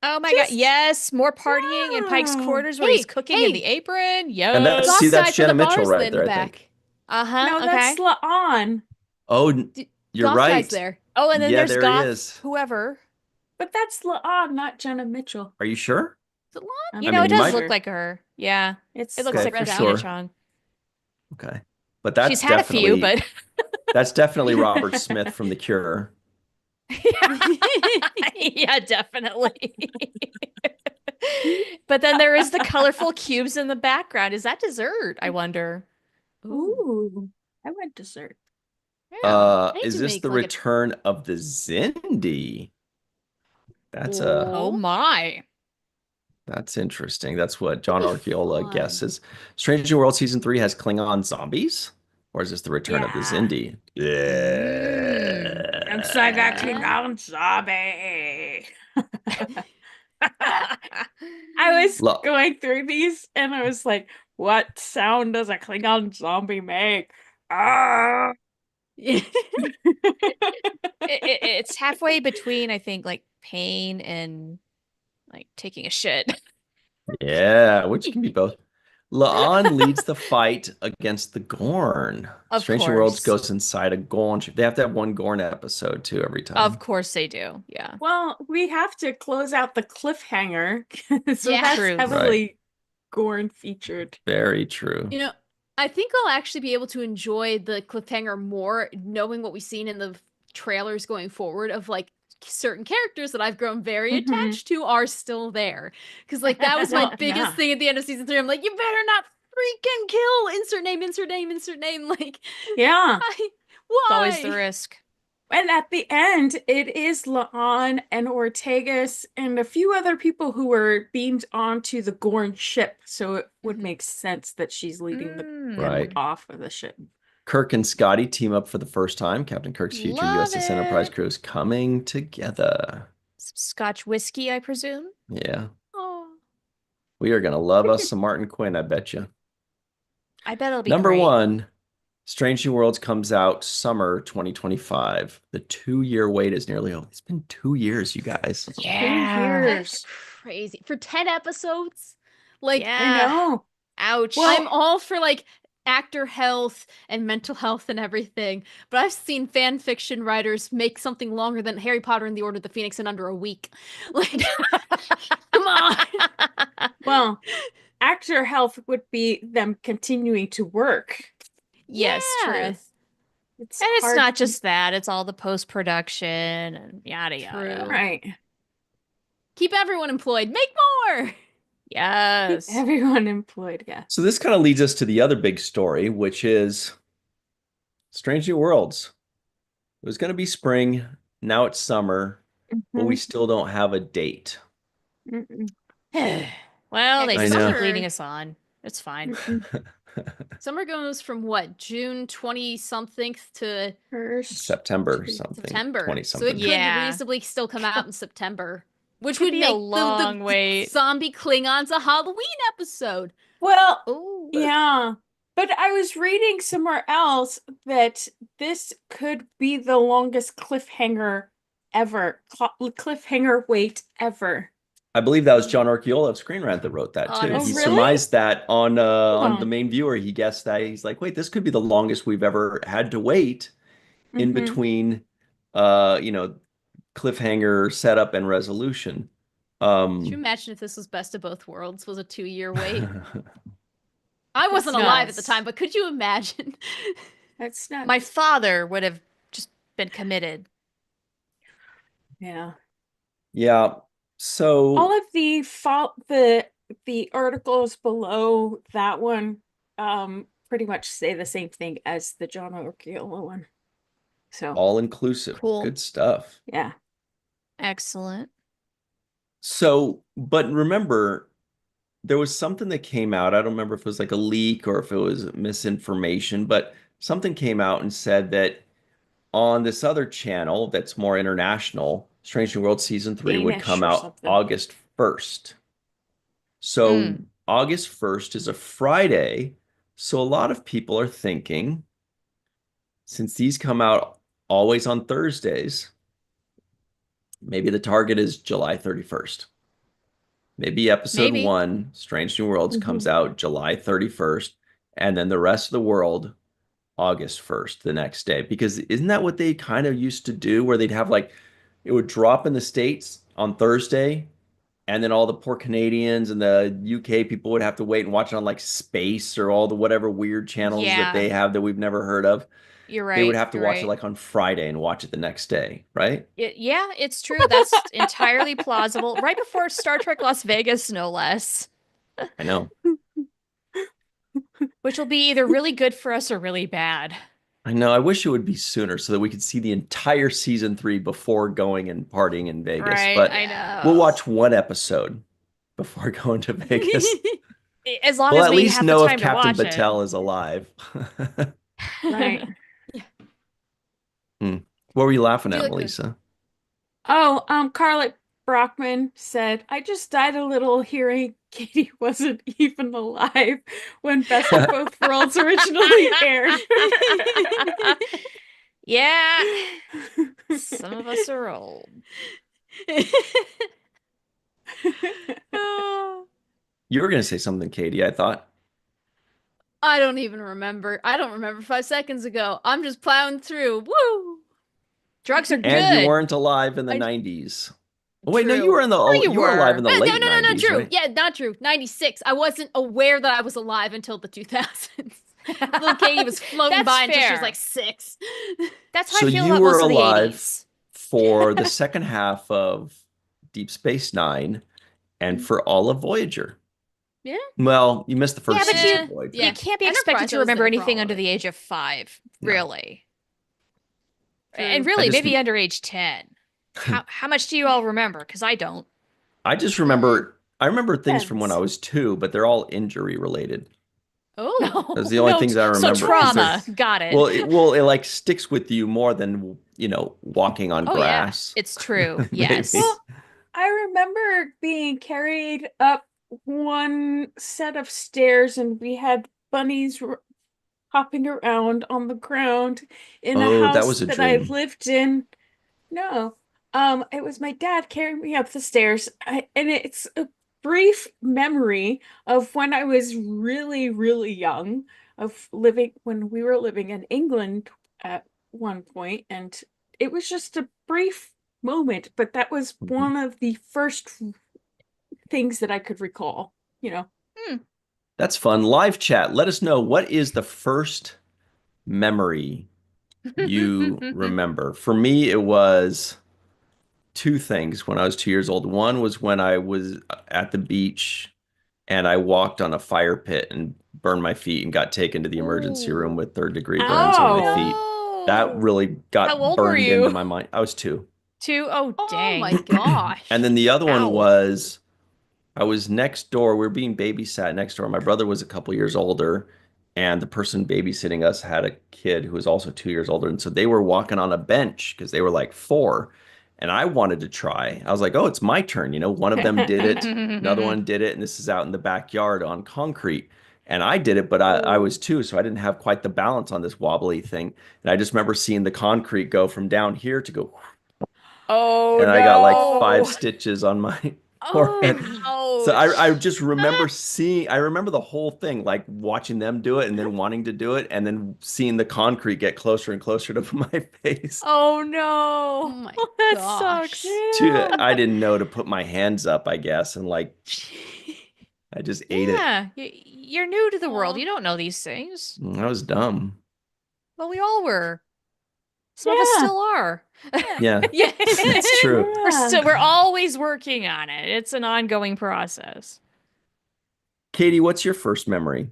Oh my Just- God. Yes. More partying in Pike's Yeah. quarters where he's Hey, cooking in hey. the apron. And Yes. that's Goth see, that's guy for Jenna the Mitchell bars right in the there, I think. back. Uh-huh. No, Okay. that's La'an. Oh, D- you're Goth right. guy's there. Oh, and then Yeah, there's there he Goth, is. whoever. But that's La'an, not Jenna Mitchell. Are you sure? Is it Lon? I'm You I know, mean, it you does might- look like her. Yeah. It's It looks Okay, like for Regina sure. Chong. Okay. But that's She's had a few, definitely but that's definitely Robert Smith from The Cure. yeah, definitely. But then there is the colorful cubes in the background. Is that dessert? I wonder. Ooh, I went dessert. Yeah. I need Is to this make, the like, a- return of the Zindi? That's Oh my. that's interesting. That's what John That'd be Archiola fun. guesses. Strange New World season 3 has Klingon zombies, or is this the return of the Yeah. Zindi? Yeah. I'm sorry, that Klingon zombie. I was Look. going through these and I was like, what sound does a Klingon zombie make? Ah! It's halfway between, I think, like pain and like taking a shit. Yeah, which can be both. La'an leads the fight against the Gorn. Of Strange New Worlds course. goes inside a Gorn ship. They have to have one Gorn episode too every time. Of course they do. Yeah. Well, we have to close out the cliffhanger. So Yeah. that's True. heavily Gorn featured. Very true. You know, I think I'll actually be able to enjoy the cliffhanger more knowing what we've seen in the trailers going forward of like certain characters that I've grown very Mhm. attached to are still there. Because like that was my Well, biggest yeah. thing at the end of season 3. I'm like, you better not freaking kill insert name, insert name, insert name. Like, Yeah. why? It's always the risk. And at the end, it is La'an and Ortegas and a few other people who were beamed onto the Gorn ship. So it would make sense that she's leading them Right. off of the ship. Kirk and Scotty team up for the first time. Captain Kirk's future Love USS Enterprise it. crew is coming together. Some Scotch whiskey, I presume. Yeah. We are gonna love us some Martin Quinn, I bet you. I bet it'll be Number great. 1, Strange New Worlds comes out summer 2025. The 2-year wait is nearly over. It's been 2 years, you guys. Yeah. That's crazy. For 10 episodes? Like, Yeah. I know. Ouch. Well, I'm all for like actor health and mental health and everything, but I've seen fan fiction writers make something longer than Harry Potter and the Order of the Phoenix in under a week. Like, come on. well, actor health would be them continuing to work. Yes, true. Yes. It's And it's hard not to- just that, it's all the post-production and yada yada. True. right. Keep everyone employed. Make more. Yes. Everyone employed, yeah. So this kind of leads us to the other big story, which is Strange New Worlds. It was going to be spring. Now it's summer, but we still don't have a date. Mm-mm. Well, Yeah, they 'cause just keep summer- leading us on. It's fine. Mm-mm. Summer goes from what, June 20 something to First, September something. September. 20 So something. it could Yeah. reasonably still come out in September, which Could would be make a long the wait. zombie Klingons a Halloween episode. Well, Oh. yeah. But I was reading somewhere else that this could be the longest cliffhanger ever. Cliffhanger wait ever. I believe that was John Archiola of Screen Rant that wrote that too. Honestly. He Oh, really? surmised that on Huh. the main viewer. He guessed that. He's like, wait, this could be the longest we've ever had to wait in Mhm. between cliffhanger setup and resolution. Could you imagine if this was Best of Both Worlds was a 2-year wait? I wasn't That's alive at the nuts. time, but could you imagine? That's not. My father would have just been committed. Yeah. Yeah. So All of the the articles below that one pretty much say the same thing as the John Orchiola one. So all inclusive. Cool. Good stuff. yeah. Excellent. So, but remember, there was something that came out. I don't remember if it was like a leak or if it was misinformation, but something came out and said that on this other channel that's more international, Strange New World Season 3 would Danish come or out something. August 1st. So Hmm. August 1st is a Friday. So a lot of people are thinking, since these come out always on Thursdays, maybe the target is July 31st. Maybe episode Maybe. 1, Strange New Worlds, comes out July 31st, and then the rest of the world August 1st, the next day. Because isn't that what they kind of used to do, where they'd have like, it would drop in the States on Thursday, and then all the poor Canadians and the UK people would have to wait and watch it on like Space or all the whatever weird channels that Yeah. they have that we've never heard of. You're right. They would have to you're watch it right. like on Friday and watch it the next day, right? Yeah, it's true. That's entirely plausible. Right before Star Trek Las Vegas, no less. I know. Which will be either really good for us or really bad. I know. I wish it would be sooner so that we could see the entire season 3 before going and partying in Vegas. Right, But I know. we'll watch one episode before going to Vegas. As long We'll as at we least have know the if time to Captain watch Battelle is alive. Right. What were you laughing Do at, like a- Melissa? Oh, Carly Brockman said, I just died a little hearing Katie wasn't even alive when Best of Both Worlds originally aired. Yeah, some of us are old. You were going to say something, Katie, I thought. I don't even remember. I don't remember 5 seconds ago. I'm just plowing through. Woo! Drugs are good. And you weren't alive in the I- 90s. Oh, wait, no, True. you were in the you you were alive in the No, late no, 90s, not true. right? Yeah, not true. 96. I wasn't aware that I was alive until the 2000s. Little Katie was floating That's by until she was fair. like 6. That's how So I feel you about were most of the alive 80s. for the second half of Deep Space Nine and for all of Voyager. Yeah. Well, you missed the first Yeah, but season you- of Voyager. Yeah. You can't be Enterprise, expected to I was remember there for anything all of under it. the age of 5, No. really. True. And I really, just- maybe under age 10. How much do you all remember? Because I don't. I just remember things from when I Depends. was 2, but they're all injury related. Oh. Those are the only No, things I So remember. 'cause trauma. they're- Got it. Well, it like sticks with you more than, walking on Oh, yeah. grass. It's true. Maybe. Yes. Well, I remember being carried up one set of stairs, and we had bunnies hopping around on the ground in a Oh, that house was a that I've dream. lived in. No, it was my dad carrying me up the stairs, and it's a brief memory of when I was really, really young, of living when we were living in England at one point, and it was just a brief moment, but that was Mhm. one of the first things that I could recall, you know. Hmm. That's fun. Live chat. Let us know, what is the first memory you remember? For me, it was two things when I was 2 years old. One was when I was at the beach and I walked on a fire pit and burned my feet and got taken to the emergency room Ooh. with third-degree burns on my Oh, feet. That No. really How got old were burned into you? my mind. I was two. Two? Oh, Oh my dang. And gosh. then the other one Ow. was I was next door. We were being babysat next door. My brother was a couple years older, and the person babysitting us had a kid who was also 2 years older. And so they were walking on a bench because they were like four. And I wanted to try. I was like, oh, it's my turn. One of them did it, another one did it, and this is out in the backyard on concrete. And I did it, but I oh, was two, so I didn't have quite the balance on this wobbly thing. And I just remember seeing the concrete go from down here to go, Oh and I got like five no. oh, stitches on my forehead. Oh. So I Ouch. just remember I remember the whole thing, like watching them do it and then wanting to do it and then seeing the concrete get closer and closer to my face. Oh Oh no. my That gosh. sucks. yeah. I didn't know to put my hands up, I guess, and like I just ate it. Yeah, you're new to the world. Aw. You don't know these things. I was dumb. Well, we all were. Some of us Yeah. still are. Yeah. Yeah, Yeah. that's true. Yeah. We're always working on it. It's an ongoing process. Katie, what's your first memory?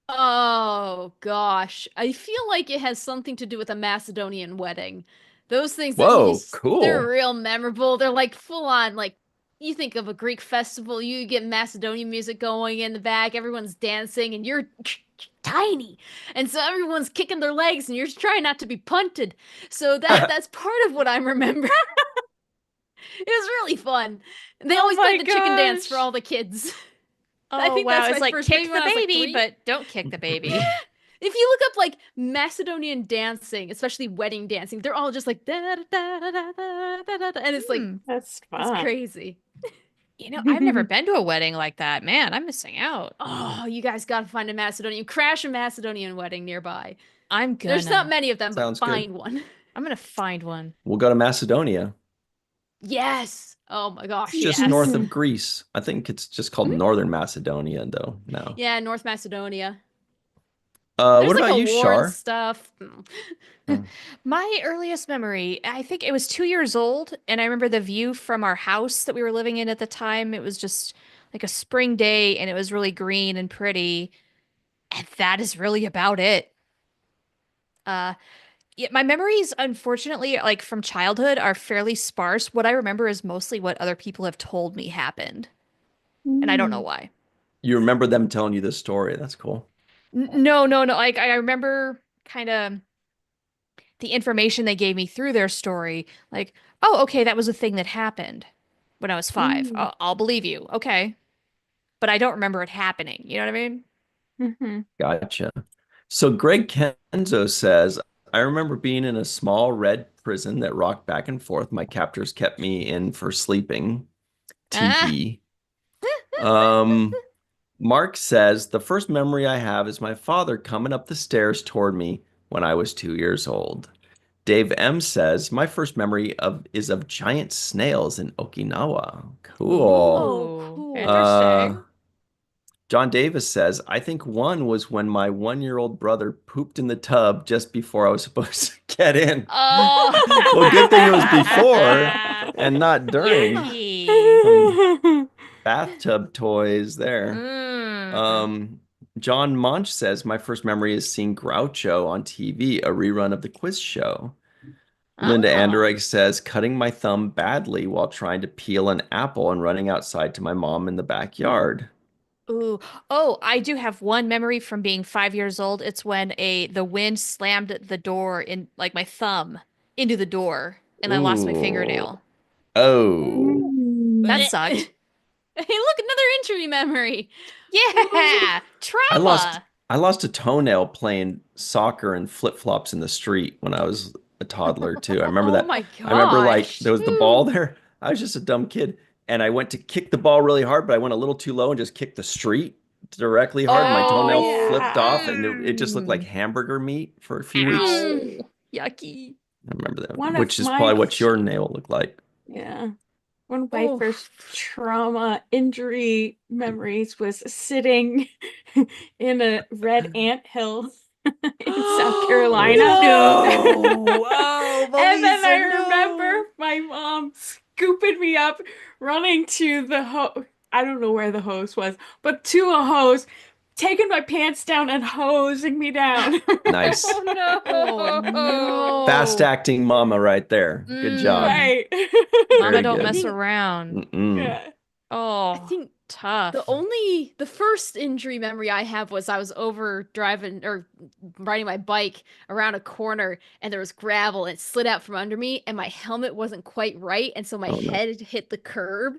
Oh gosh. I feel like it has something to do with a Macedonian wedding. Those things that Whoa, they're cool. real memorable. They're like full on like you think of a Greek festival, you get Macedonian music going in the back, everyone's dancing and you're tiny. And so everyone's kicking their legs and you're trying not to be punted. So that's part of what I remember. It was really fun. They Oh always my played the chicken dance for gosh. all the kids. I Oh think wow. that's It's my like first, maybe kick when the I was like baby, 3. but don't kick the Yeah. baby. If you look up like Macedonian dancing, especially wedding dancing, they're all just like da da da da da da da da, and it's like Hmm. That's it's fun. crazy. I've never been to a wedding like that. Man, I'm missing out. Oh, you guys gotta find a Macedonian, crash a Macedonian wedding nearby. I'm There's not gonna. many of them, but Sounds good. find one. I'm gonna find one. We'll go to Macedonia. Yes. Oh my It's gosh, just north yes. of Greece. I think it's just called Mhm. Northern Macedonia, though, now. Yeah, North Macedonia. What There's like about a you, war and Shar? stuff. Oh. My earliest memory, I think it was 2 years old, and I remember the view from our house that we were living in at the time. It was just like a spring day, and it was really green and pretty. And that is really about it. Uh, yeah, my memories, unfortunately, like from childhood, are fairly sparse. What I remember is mostly what other people have told me happened, and I don't know Mm. why. You remember them telling you this story. That's cool. No, no, no. Like I remember kind of the information they gave me through their story. Like, oh, okay, that was a thing that happened when I was 5. Mm. I'll believe you. Okay, but I don't remember it happening. You know what I mean? Mhm. Gotcha. So Greg Kenzo says, I remember being in a small red prison that rocked back and forth. My captors kept me in for sleeping. Ah. TP. Um, Mark says, the first memory I have is my father coming up the stairs toward me when I was 2 years old. Dave M says, my first memory is of giant snails in Okinawa. Cool. Oh, Ooh, cool. Uh, interesting. John Davis says, I think one was when my 1-year-old brother pooped in the tub just before I was supposed to get in. Oh, Well, good thing it was before and not during. yucky. Some bathtub toys there. Mm. Um, John Monch says, my first memory is seeing Groucho on TV, a rerun of the quiz show. Linda Oh. Anderegg says, cutting my thumb badly while trying to peel an apple and running outside to my mom in the backyard. Ooh. Oh, I do have one memory from being 5 years old. It's when the wind slammed the door in like my thumb into the door and I lost my Ooh. fingernail. Oh. Mm. That Blech. sucked. Hey, look, another injury memory. Yeah, I lost trauma. I lost a toenail playing soccer and flip-flops in the street when I was a toddler too. I remember Oh that. my I remember like gosh. there was the ball Ooh. there. I was just a dumb kid and I went to kick the ball really hard, but I went a little too low and just kicked the street directly hard. My Oh toenail Oh, flipped off and it just looked like mm. hamburger meat for a few weeks. Mm. Ow. Yucky. I remember that, One of which is my probably what your nail looked like. yeah. One of my Oh. first trauma injury memories was sitting in a red anthill in South Carolina. No! Oh, And then I Melissa, no! remember my mom scooping me up, running to the hose. I don't know where the hose was, but to a hose, taking my pants down and hosing me down. Nice. Oh Fast no. acting mama right there. Good job. Mm. Right. Mama, Very don't I good. mess think around. Mm-mm. Yeah. I Oh, think tough. the first injury memory I have was I was over driving or riding my bike around a corner and there was gravel and it slid out from under me and my helmet wasn't quite right and so my Oh no. head hit the curb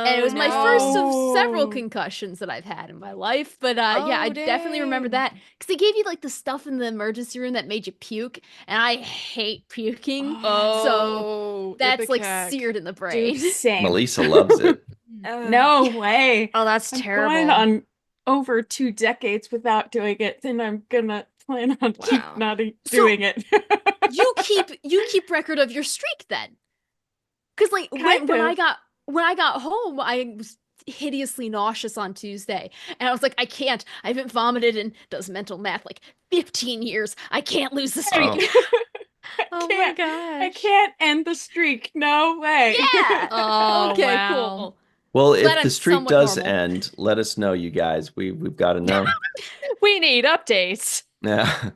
and it Oh was my first of several No. concussions that I've had in my life. But yeah, I Oh, definitely remember dang. that because they gave you like the stuff in the emergency room that made you puke, and I hate puking, so Oh, that's like Ipecac. seared in the Dude, brain. same. Melissa loves it. No way. Oh, that's I'm going terrible. on over 2 decades without doing it, then I'm gonna plan on keep Wow. not So doing it. you keep record of your streak then. Because like Kind when of. I got home, I was hideously nauseous on Tuesday, and I was like, I can't. I haven't vomited in does mental math like 15 years. I can't lose the Right. Wow. streak. I Oh my can't. I gosh. can't end the streak. No way. Yeah. Oh, Okay, wow. cool. Well, Glad if I'm the streak somewhat does normal. end, let us know, you guys. We've got to know. We need updates. Yeah.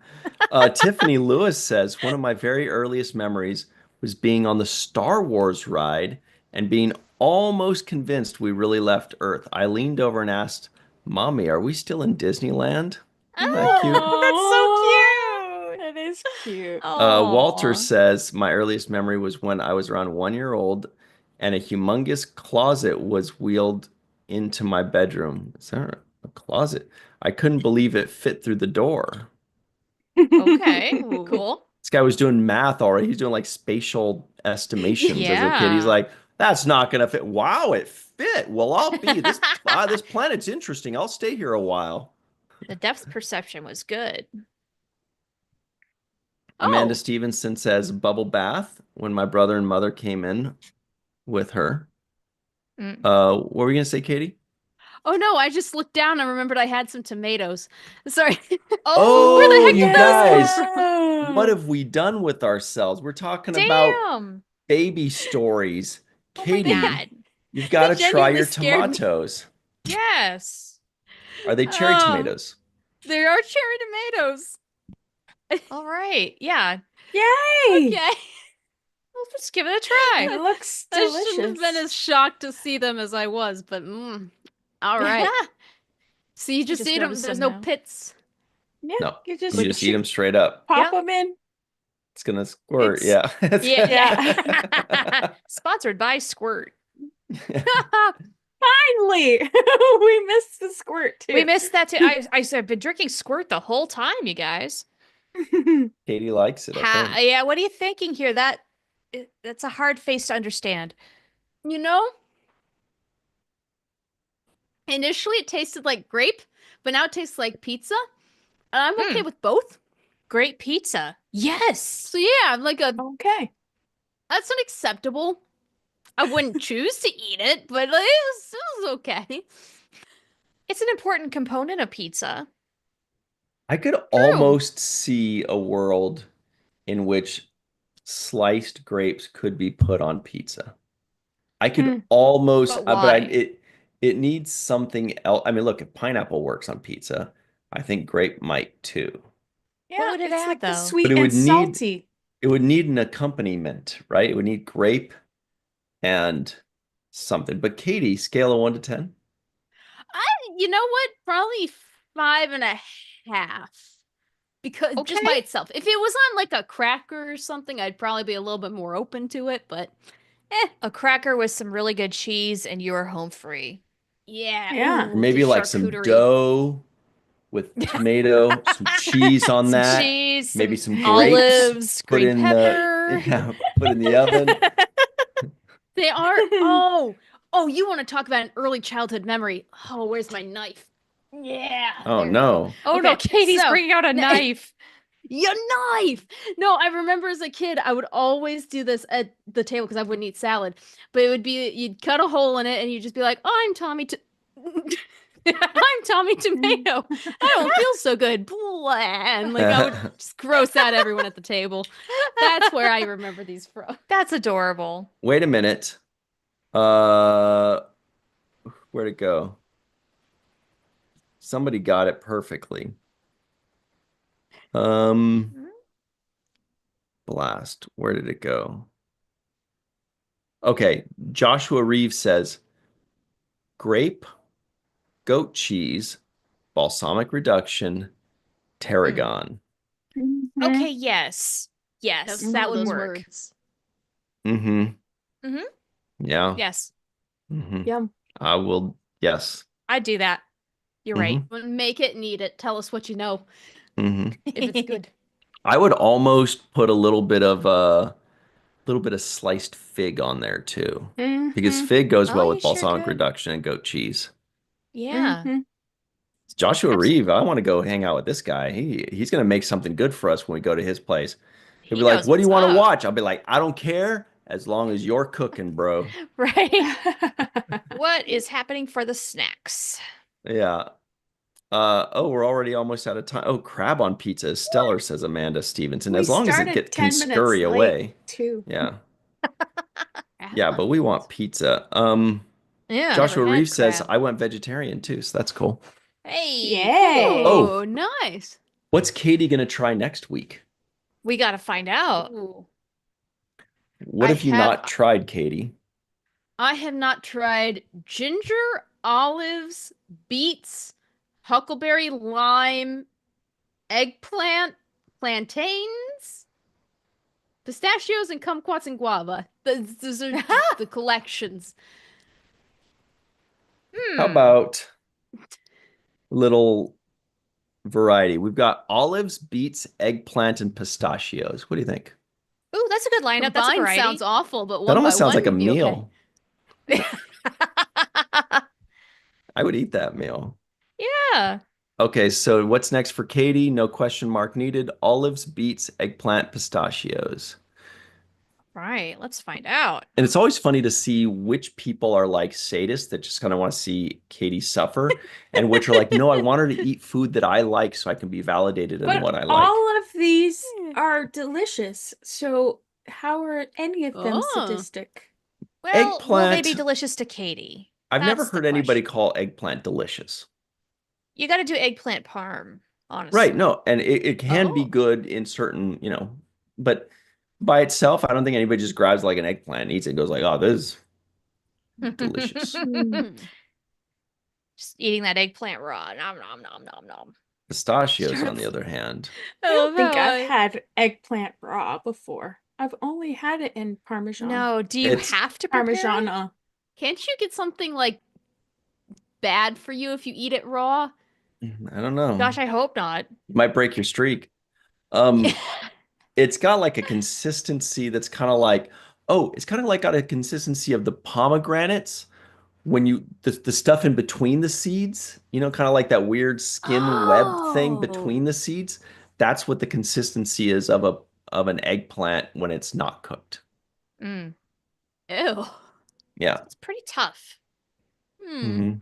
Tiffany Lewis says one of my very earliest memories was being on the Star Wars ride and being almost convinced we really left Earth. I leaned over and asked, "Mommy, are we still in Disneyland?" Isn't that cute? Oh, that's so Oh, cute. that is cute. Walter Oh. says my earliest memory was when I was around 1 year old and a humongous closet was wheeled into my bedroom. Is there a closet? I couldn't believe it fit through the door. Okay, Ooh. cool. This guy was doing math already. He's doing like spatial estimations as a kid. He's Yeah. like, that's not gonna fit. Wow, it fit. Well, I'll be this planet's interesting. I'll stay here a while. The depth perception was good. Amanda Oh. Stevenson says bubble bath when my brother and mother came in with her. Mm. What were we gonna say, Katie? Oh no, I just looked down and remembered I had some tomatoes. Sorry. Where the Oh, heck you did those come guys, from? what Yeah. have we done with ourselves? We're talking about Damn. baby stories. Oh my Katie, God. you've got They to try genuinely your scared me. tomatoes. Yes. Are they cherry Oh, tomatoes? there are cherry tomatoes. All right. Yeah. Yay! Okay. Let's give it a try. It looks I shouldn't have been delicious. as shocked to see them as I was, but all right. So you I just just eat them. noticed There's them no now. pits. Yeah, No, you you just eat them straight up. pop Yep. them in. It's gonna squirt. It's Yeah. Yeah. yeah. Sponsored by Squirt. Finally, we missed the squirt too. We missed that too. I've been drinking Squirt the whole time, you guys. Katie likes it, I think. Yeah, what are you thinking here? That's a hard face to understand. You know, initially it tasted like grape, but now it tastes like pizza. And I'm okay with both. Great pizza. Yes. So yeah, I'm like Okay. that's unacceptable. I wouldn't choose to eat it, but it was okay. It's an important component of pizza. I could almost see a world in which sliced grapes could be put on pizza. I could Mm. almost, But but why? it needs something else. I mean, look, if pineapple works on pizza, I think grape might too. Yeah, would it it's add, like the though? sweet But and salty. it would need an accompaniment, right? It would need grape and something. But Katie, scale of 1 to 10? You know what? Probably 5.5. Because just by Okay. itself. If it was on like a cracker or something, I'd probably be a little bit more open to it, but A cracker with some really good cheese and you are home free. Yeah. Yeah. Ooh, Maybe the like some charcuterie. dough with tomato, some cheese on Some that, cheese, maybe some some grapes. olives, Put green in the pepper. yeah, put in the oven. They are. Oh, you want to talk about an early childhood memory? Oh, where's my knife? Yeah, Oh there we go. no. Oh no, Katie's so bringing out a knife. your knife. No, I remember as a kid, I would always do this at the table because I wouldn't eat salad. But it would be you'd cut a hole in it and you'd just be like, "Oh, I'm Tommy. I'm Tommy Tomato. I don't feel so good." Blah. And like I would just gross out everyone at the table. That's where I remember these from. That's adorable. Wait a minute. Where'd it go? Somebody got it perfectly. Blast. Where did it go? Okay, Joshua Reeves says grape, goat cheese, balsamic reduction, tarragon. Okay, yes. Yes, Just that know would those work. words. Mm-hmm. Mm-hmm. Yeah. Yes, Mm-hmm. Yum. I will. Yes. I'd do that. You're right. Make it and eat it. Tell us what you know Mm-hmm. if it's good. I would almost put a little bit of sliced fig on there too, because fig goes Oh, well you with sure balsamic could. reduction and goat cheese. Yeah. Joshua Absolutely. Reeve, I want to go hang out with this guy. He's gonna make something good for us when we go to his place. He'll He be like, knows "What do you what's want to up. watch?" I'll be like, "I don't care as long as you're cooking, bro." Right? What is happening for the snacks? Yeah. Oh, we're already almost out of time. Oh, crab on pizza is stellar, says Amanda Stevenson. We As long as started can 10 minutes scurry late away. too. Yeah. Crab Yeah, on but we want pizza. pizza. Yeah. Joshua Never had Reeves says crab. I went vegetarian too, so that's cool. Hey, Yay. cool. Oh. Oh, nice. What's Katie gonna try next week? We got to find out. Ooh. What I have you have- not tried, Katie? I have not tried ginger, olives, beets, huckleberry, lime, eggplant, plantains, pistachios, and kumquats and guava. Those are the collections. How about little variety? We've got olives, beets, eggplant, and pistachios. What do you think? Ooh, that's a good lineup. That's a Combined variety. sounds awful, but That one by almost sounds one like a would be okay. meal. I would eat that meal. Yeah. Okay, so what's next for Katie? No question mark needed. Olives, beets, eggplant, pistachios. Right. Let's find out. And it's always funny to see which people are like sadists that just kind of want to see Katie suffer, and which are like, no, I want her to eat food that I like so I can be validated in But what I like. all of these are delicious. So how are any of them Oh. sadistic? Well, will they Eggplant. be delicious to Katie? I've never That's the heard anybody question. call eggplant delicious. You got to do eggplant parm, honestly. Right, no, and it can be Oh. good in certain, but by itself, I don't think anybody just grabs like an eggplant and eats it and goes like, oh, this is delicious. Just eating that eggplant raw. Nom nom nom nom nom. Pistachios, Sure. on the other hand. I don't think how I've had eggplant raw before. I've only had it in Parmesan. No, do you It's- have to prepare it? Parmigiana. Can't you get something like bad for you if you eat it raw? I don't know. Gosh, I hope not. You might break your streak. It's got like a consistency that's kind of like, it's kind of like got a consistency of the pomegranates when the stuff in between the seeds, kind of like that weird skin web thing between the seeds. That's what the consistency is of an eggplant when it's not cooked. Mm. Ew. Yeah. It's pretty tough. Mhm.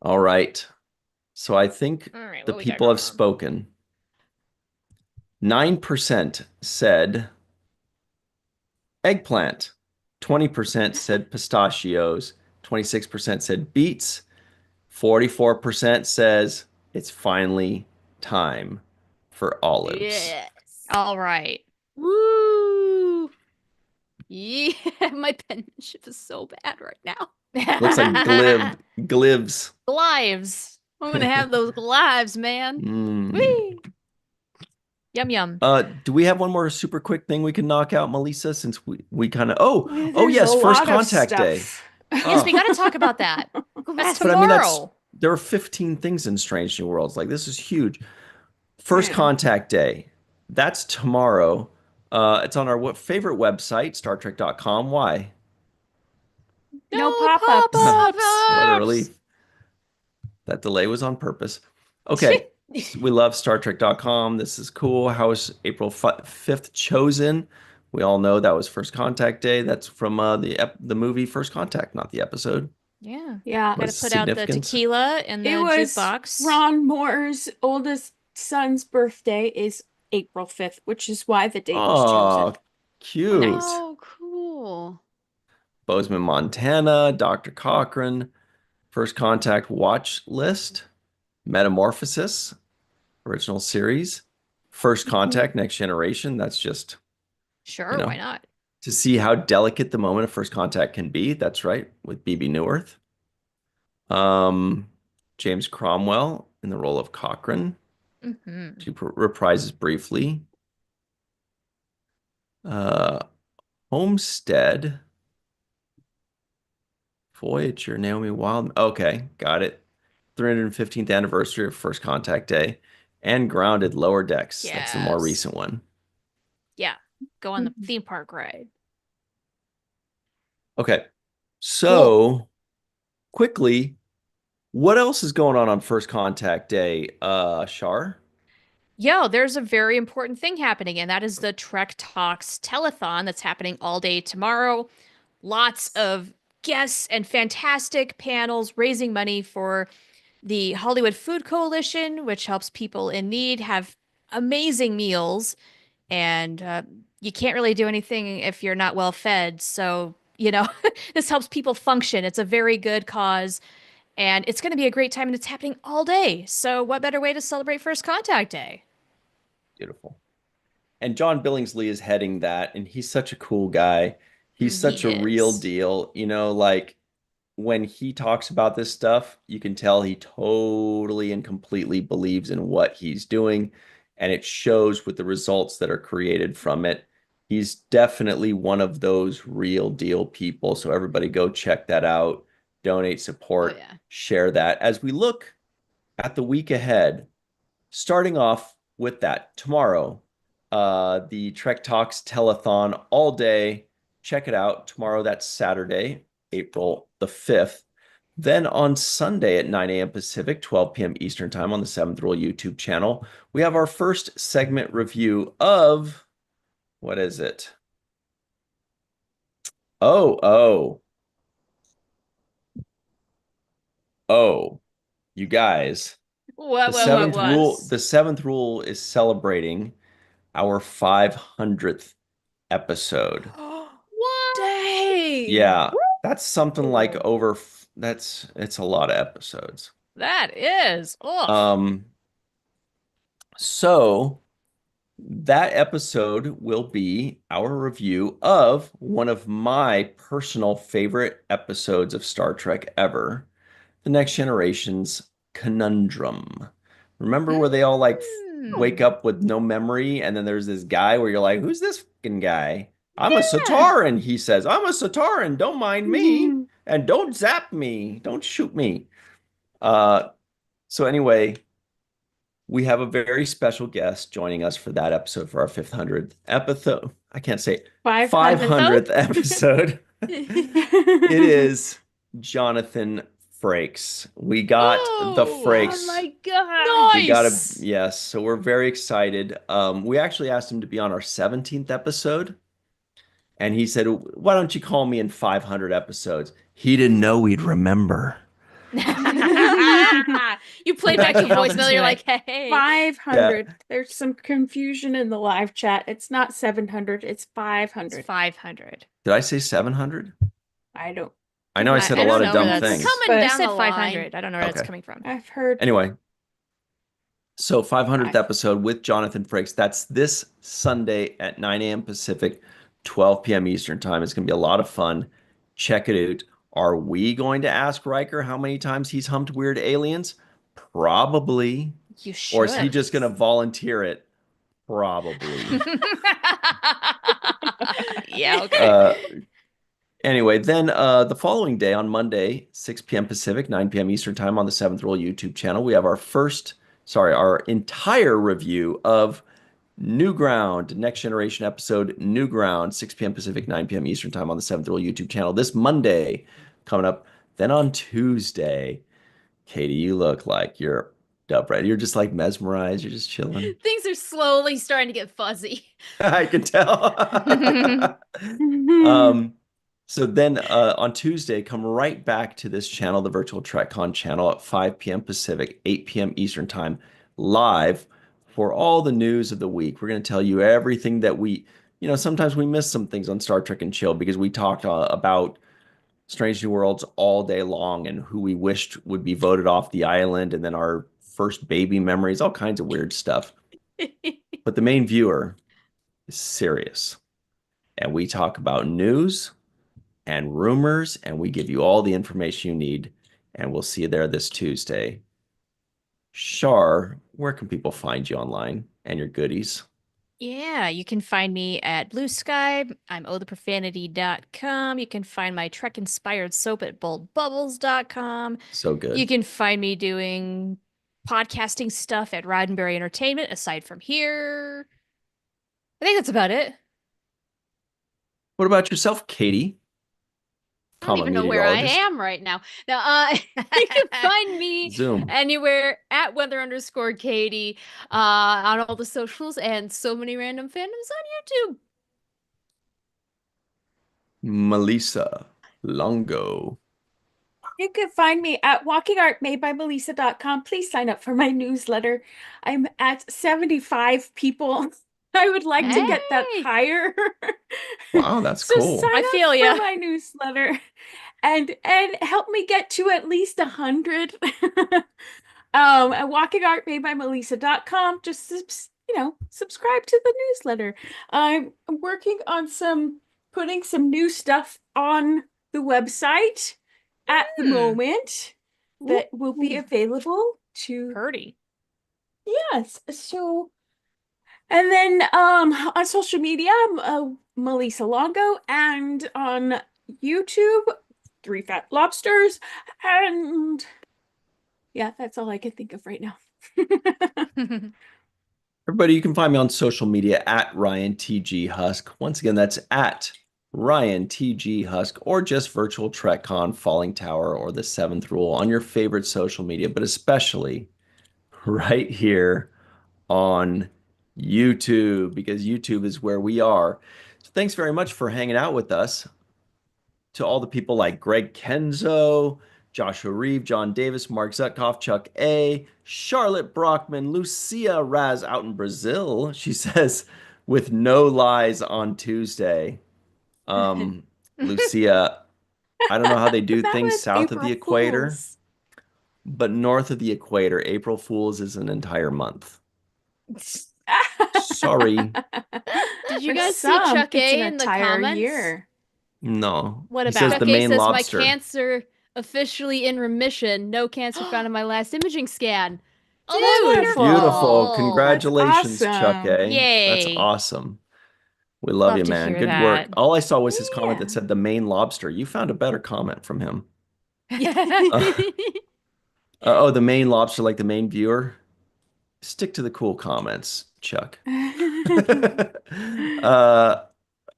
All right. So I think All right, the what we got people have going on? spoken. 9% said eggplant. 20% said pistachios. 26% said beets. 44% says it's finally time for olives. Yes. All right. Woo. Yeah, my penmanship is so bad right now. Looks like glives. Lives. I'm gonna have those lives, man. Mm. Whee! Yum yum. Do we have one more super quick thing we can knock out, Melissa? Since we kind of There's yes, a first lot of contact day. stuff. Yes, we got to talk about that. That's But I mean, tomorrow. there are 15 things in Strange New Worlds. Like, this is huge. First Yeah. Contact Day. That's tomorrow. It's on our favorite website, StarTrek.com. Why? No No pop-ups. pop-ups. What a relief. That delay was on purpose. Okay. We love StarTrek.com. This is cool. How was April 5th chosen? We all know that was First Contact Day. That's from the movie First Contact, not the episode. Yeah. Yeah. Got What to is put out the significance? tequila in the It was jukebox. Ron Moore's oldest son's birthday is April 5th, which is why the date was Oh, chosen. cute. Oh, cool. Bozeman, Montana, Dr. Cochran, First Contact watch list, Metamorphosis, original series, First Contact, Next Generation. That's just, Sure, you know, why not? to see how delicate the moment of First Contact can be. That's right, with BB Newirth. James Cromwell in the role of Cochrane. Hmm. She reprises briefly. Uh, Homestead, Voyager, Naomi Wild. Okay, got it. 315th anniversary of First Contact Day, and Grounded Lower Decks. That's the more Yes. recent one. Yeah. Go on the theme park ride. Okay, so quickly, what else is going on First Contact Day, Shar? Yo, there's a very important thing happening, and that is the Trek Talks telethon that's happening all day tomorrow. Lots of guests and fantastic panels raising money for the Hollywood Food Coalition, which helps people in need have amazing meals. And you can't really do anything if you're not well fed. So, this helps people function. It's a very good cause, and it's going to be a great time, and it's happening all day. So, what better way to celebrate First Contact Day? Beautiful. And John Billingsley is heading that, and he's such a cool guy. He's He such a real is. deal. Like when he talks about this stuff, you can tell he totally and completely believes in what he's doing, and it shows with the results that are created from it. He's definitely one of those real deal people. So everybody go check that out, donate, Oh, support, yeah. share that. As we look at the week ahead, starting off with that tomorrow, the Trek Talks telethon all day. Check it out tomorrow. That's Saturday, April the 5th. Then on Sunday at 9 a.m. Pacific, 12 p.m. Eastern Time on the Seventh Rule YouTube channel, we have our first segment review of, what is it? Oh, you guys. What, The what, what seventh rule, was? the seventh rule is celebrating our 500th episode. What? Dang. Yeah, that's something like it's a lot of episodes. That is. Ugh. Um, so that episode will be our review of one of my personal favorite episodes of Star Trek ever, The Next Generation's Conundrum. Remember where they all like wake Mm. up with no memory, and then there's this guy where you're like, who's this fucking guy? I'm a Yeah. Sataran, he says. I'm a Sataran, don't mind me, and don't zap me, don't shoot me. So anyway, we have a very special guest joining us for that episode for our 500th episode. I can't say it. 500th episode. It is Jonathan Frakes. We got the Oh, Frakes. Oh my god. We got Nice. yes, so we're very excited. We actually asked him to be on our 17th episode, and he said, "Why don't you call me in 500 episodes?" He didn't know we'd remember. You played back the You held him voicemail. to You're it. like, hey. 500. There's some confusion in the live chat. It's not 700, it's It's 500. 500. Did I say 700? I don't. I know I said I a lot don't of know dumb where that's things. coming but- I down said the 500. I don't know where that's Okay. coming from. I've heard. Anyway, so 500th Five. episode with Jonathan Frakes. That's this Sunday at 9 a.m. Pacific, 12 p.m. Eastern Time. It's going to be a lot of fun. Check it out. Are we going to ask Riker how many times he's humped weird aliens? Probably. You should. Or is he just going to volunteer it? Probably. Yeah, okay. Anyway, then the following day on Monday, 6 p.m. Pacific, 9 p.m. Eastern Time on the Seventh Rule YouTube channel, we have our entire review of New Ground, Next Generation episode New Ground, 6 p.m. Pacific, 9 p.m. Eastern Time on the Seventh Rule YouTube channel this Monday coming up. Then on Tuesday, Katie, you look like you're upright. You're just like mesmerized. You're just chilling. Things are slowly starting to get fuzzy. I can tell. So then on Tuesday, come right back to this channel, the Virtual TrekCon channel at 5 p.m. Pacific, 8 p.m. Eastern Time, live for all the news of the week. We're going to tell you everything that sometimes we miss some things on Star Trek and Chill because we talked about Strange New Worlds all day long and who we wished would be voted off the island and then our first baby memories, all kinds of weird stuff. But the main viewer is serious. And we talk about news and rumors, and we give you all the information you need. And we'll see you there this Tuesday. Shar, where can people find you online and your goodies? Yeah, you can find me at Blue Sky. I'm ohtheprofanity.com. You can find my Trek-inspired soap at boldbubbles.com. So good. You can find me doing podcasting stuff at Roddenberry Entertainment, aside from here. I think that's about it. What about yourself, Katie? I don't even know where I am right now. Now, you can find me Zoom. anywhere at weather_Katie on all the socials and so many random fandoms on YouTube. Melissa Longo. You can find me at walkingartmadebymelissa.com. Please sign up for my newsletter. I'm at 75 people. I would like to get that higher. Wow, that's so cool. Sign I up feel for ya. my newsletter and help me get to at least 100. At walkingartmadebymelissa.com. Just subscribe to the newsletter. I'm working on putting some new stuff on the website at the moment that will be available to Purdy. Yes. So, and then on social media, I'm Melissa Longo, and on YouTube, Three Fat Lobsters, and yeah, that's all I can think of right now. Everybody, you can find me on social media at Ryan TG Husk. Once again, that's at Ryan TG Husk, or just Virtual TrekCon, Falling Tower, or the Seventh Rule on your favorite social media, but especially right here on YouTube, because YouTube is where we are. So thanks very much for hanging out with us. To all the people like Greg Kenzo, Joshua Reeve, John Davis, Mark Zutkoff, Chuck A, Charlotte Brockman, Lucia Raz out in Brazil. She says, with no lies on Tuesday. Lucia, I don't know how they do That things was south of April the equator, Fools. but north of the equator, April Fools is an entire month. Sorry. Did you For guys see some, Chuck it's A an in the entire comments? year. No. What He about? says Chuck the A Maine says lobster. my cancer officially in remission. No cancer found in my last imaging scan. Oh, that's Dude. wonderful. Beautiful. Congratulations, That's Chuck A. awesome. That's Yay. awesome. We love Love you, to man. hear Good work. that. All I saw was his comment that Yeah. said the Maine lobster. You found a better comment from him. Oh, the Maine lobster, like the main viewer. Stick to the cool comments, Chuck.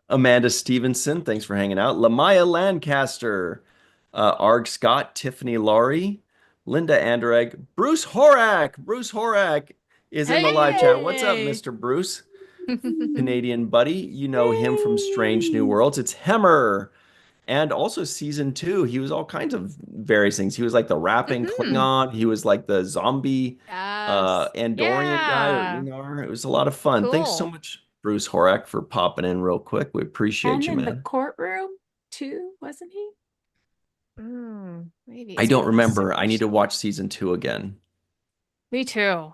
Amanda Stevenson, thanks for hanging out. Lamaya Lancaster, Arg Scott, Tiffany Laurie, Linda Anderegg, Bruce Horak. Bruce Horak is in the live chat. What's up, Hey. Mr. Bruce? Canadian buddy. You know him from Strange New Worlds. It's Hemmer. And also season 2, he was all kinds of various things. He was like the rapping Klingon. He was like the zombie Yes. Andorian guy or Yeah. Ingar. It was a lot of fun. Thanks so Cool. much, Bruce Horak, for popping in real quick. We appreciate And you, in the man. courtroom too, wasn't he? Maybe I it's don't been remember. super I need to soon. watch season 2 again. Me too.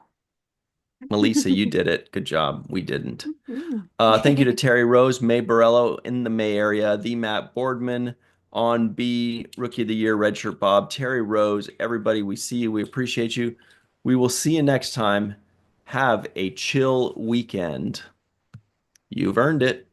Melissa, you did it. Good job. We didn't. Mhm. Thank you to Terry Rose, May Borello in the May area, the Matt Boardman on B, Rookie of the Year, Redshirt Bob, Terry Rose, everybody, we see you. We appreciate you. We will see you next time. Have a chill weekend. You've earned it.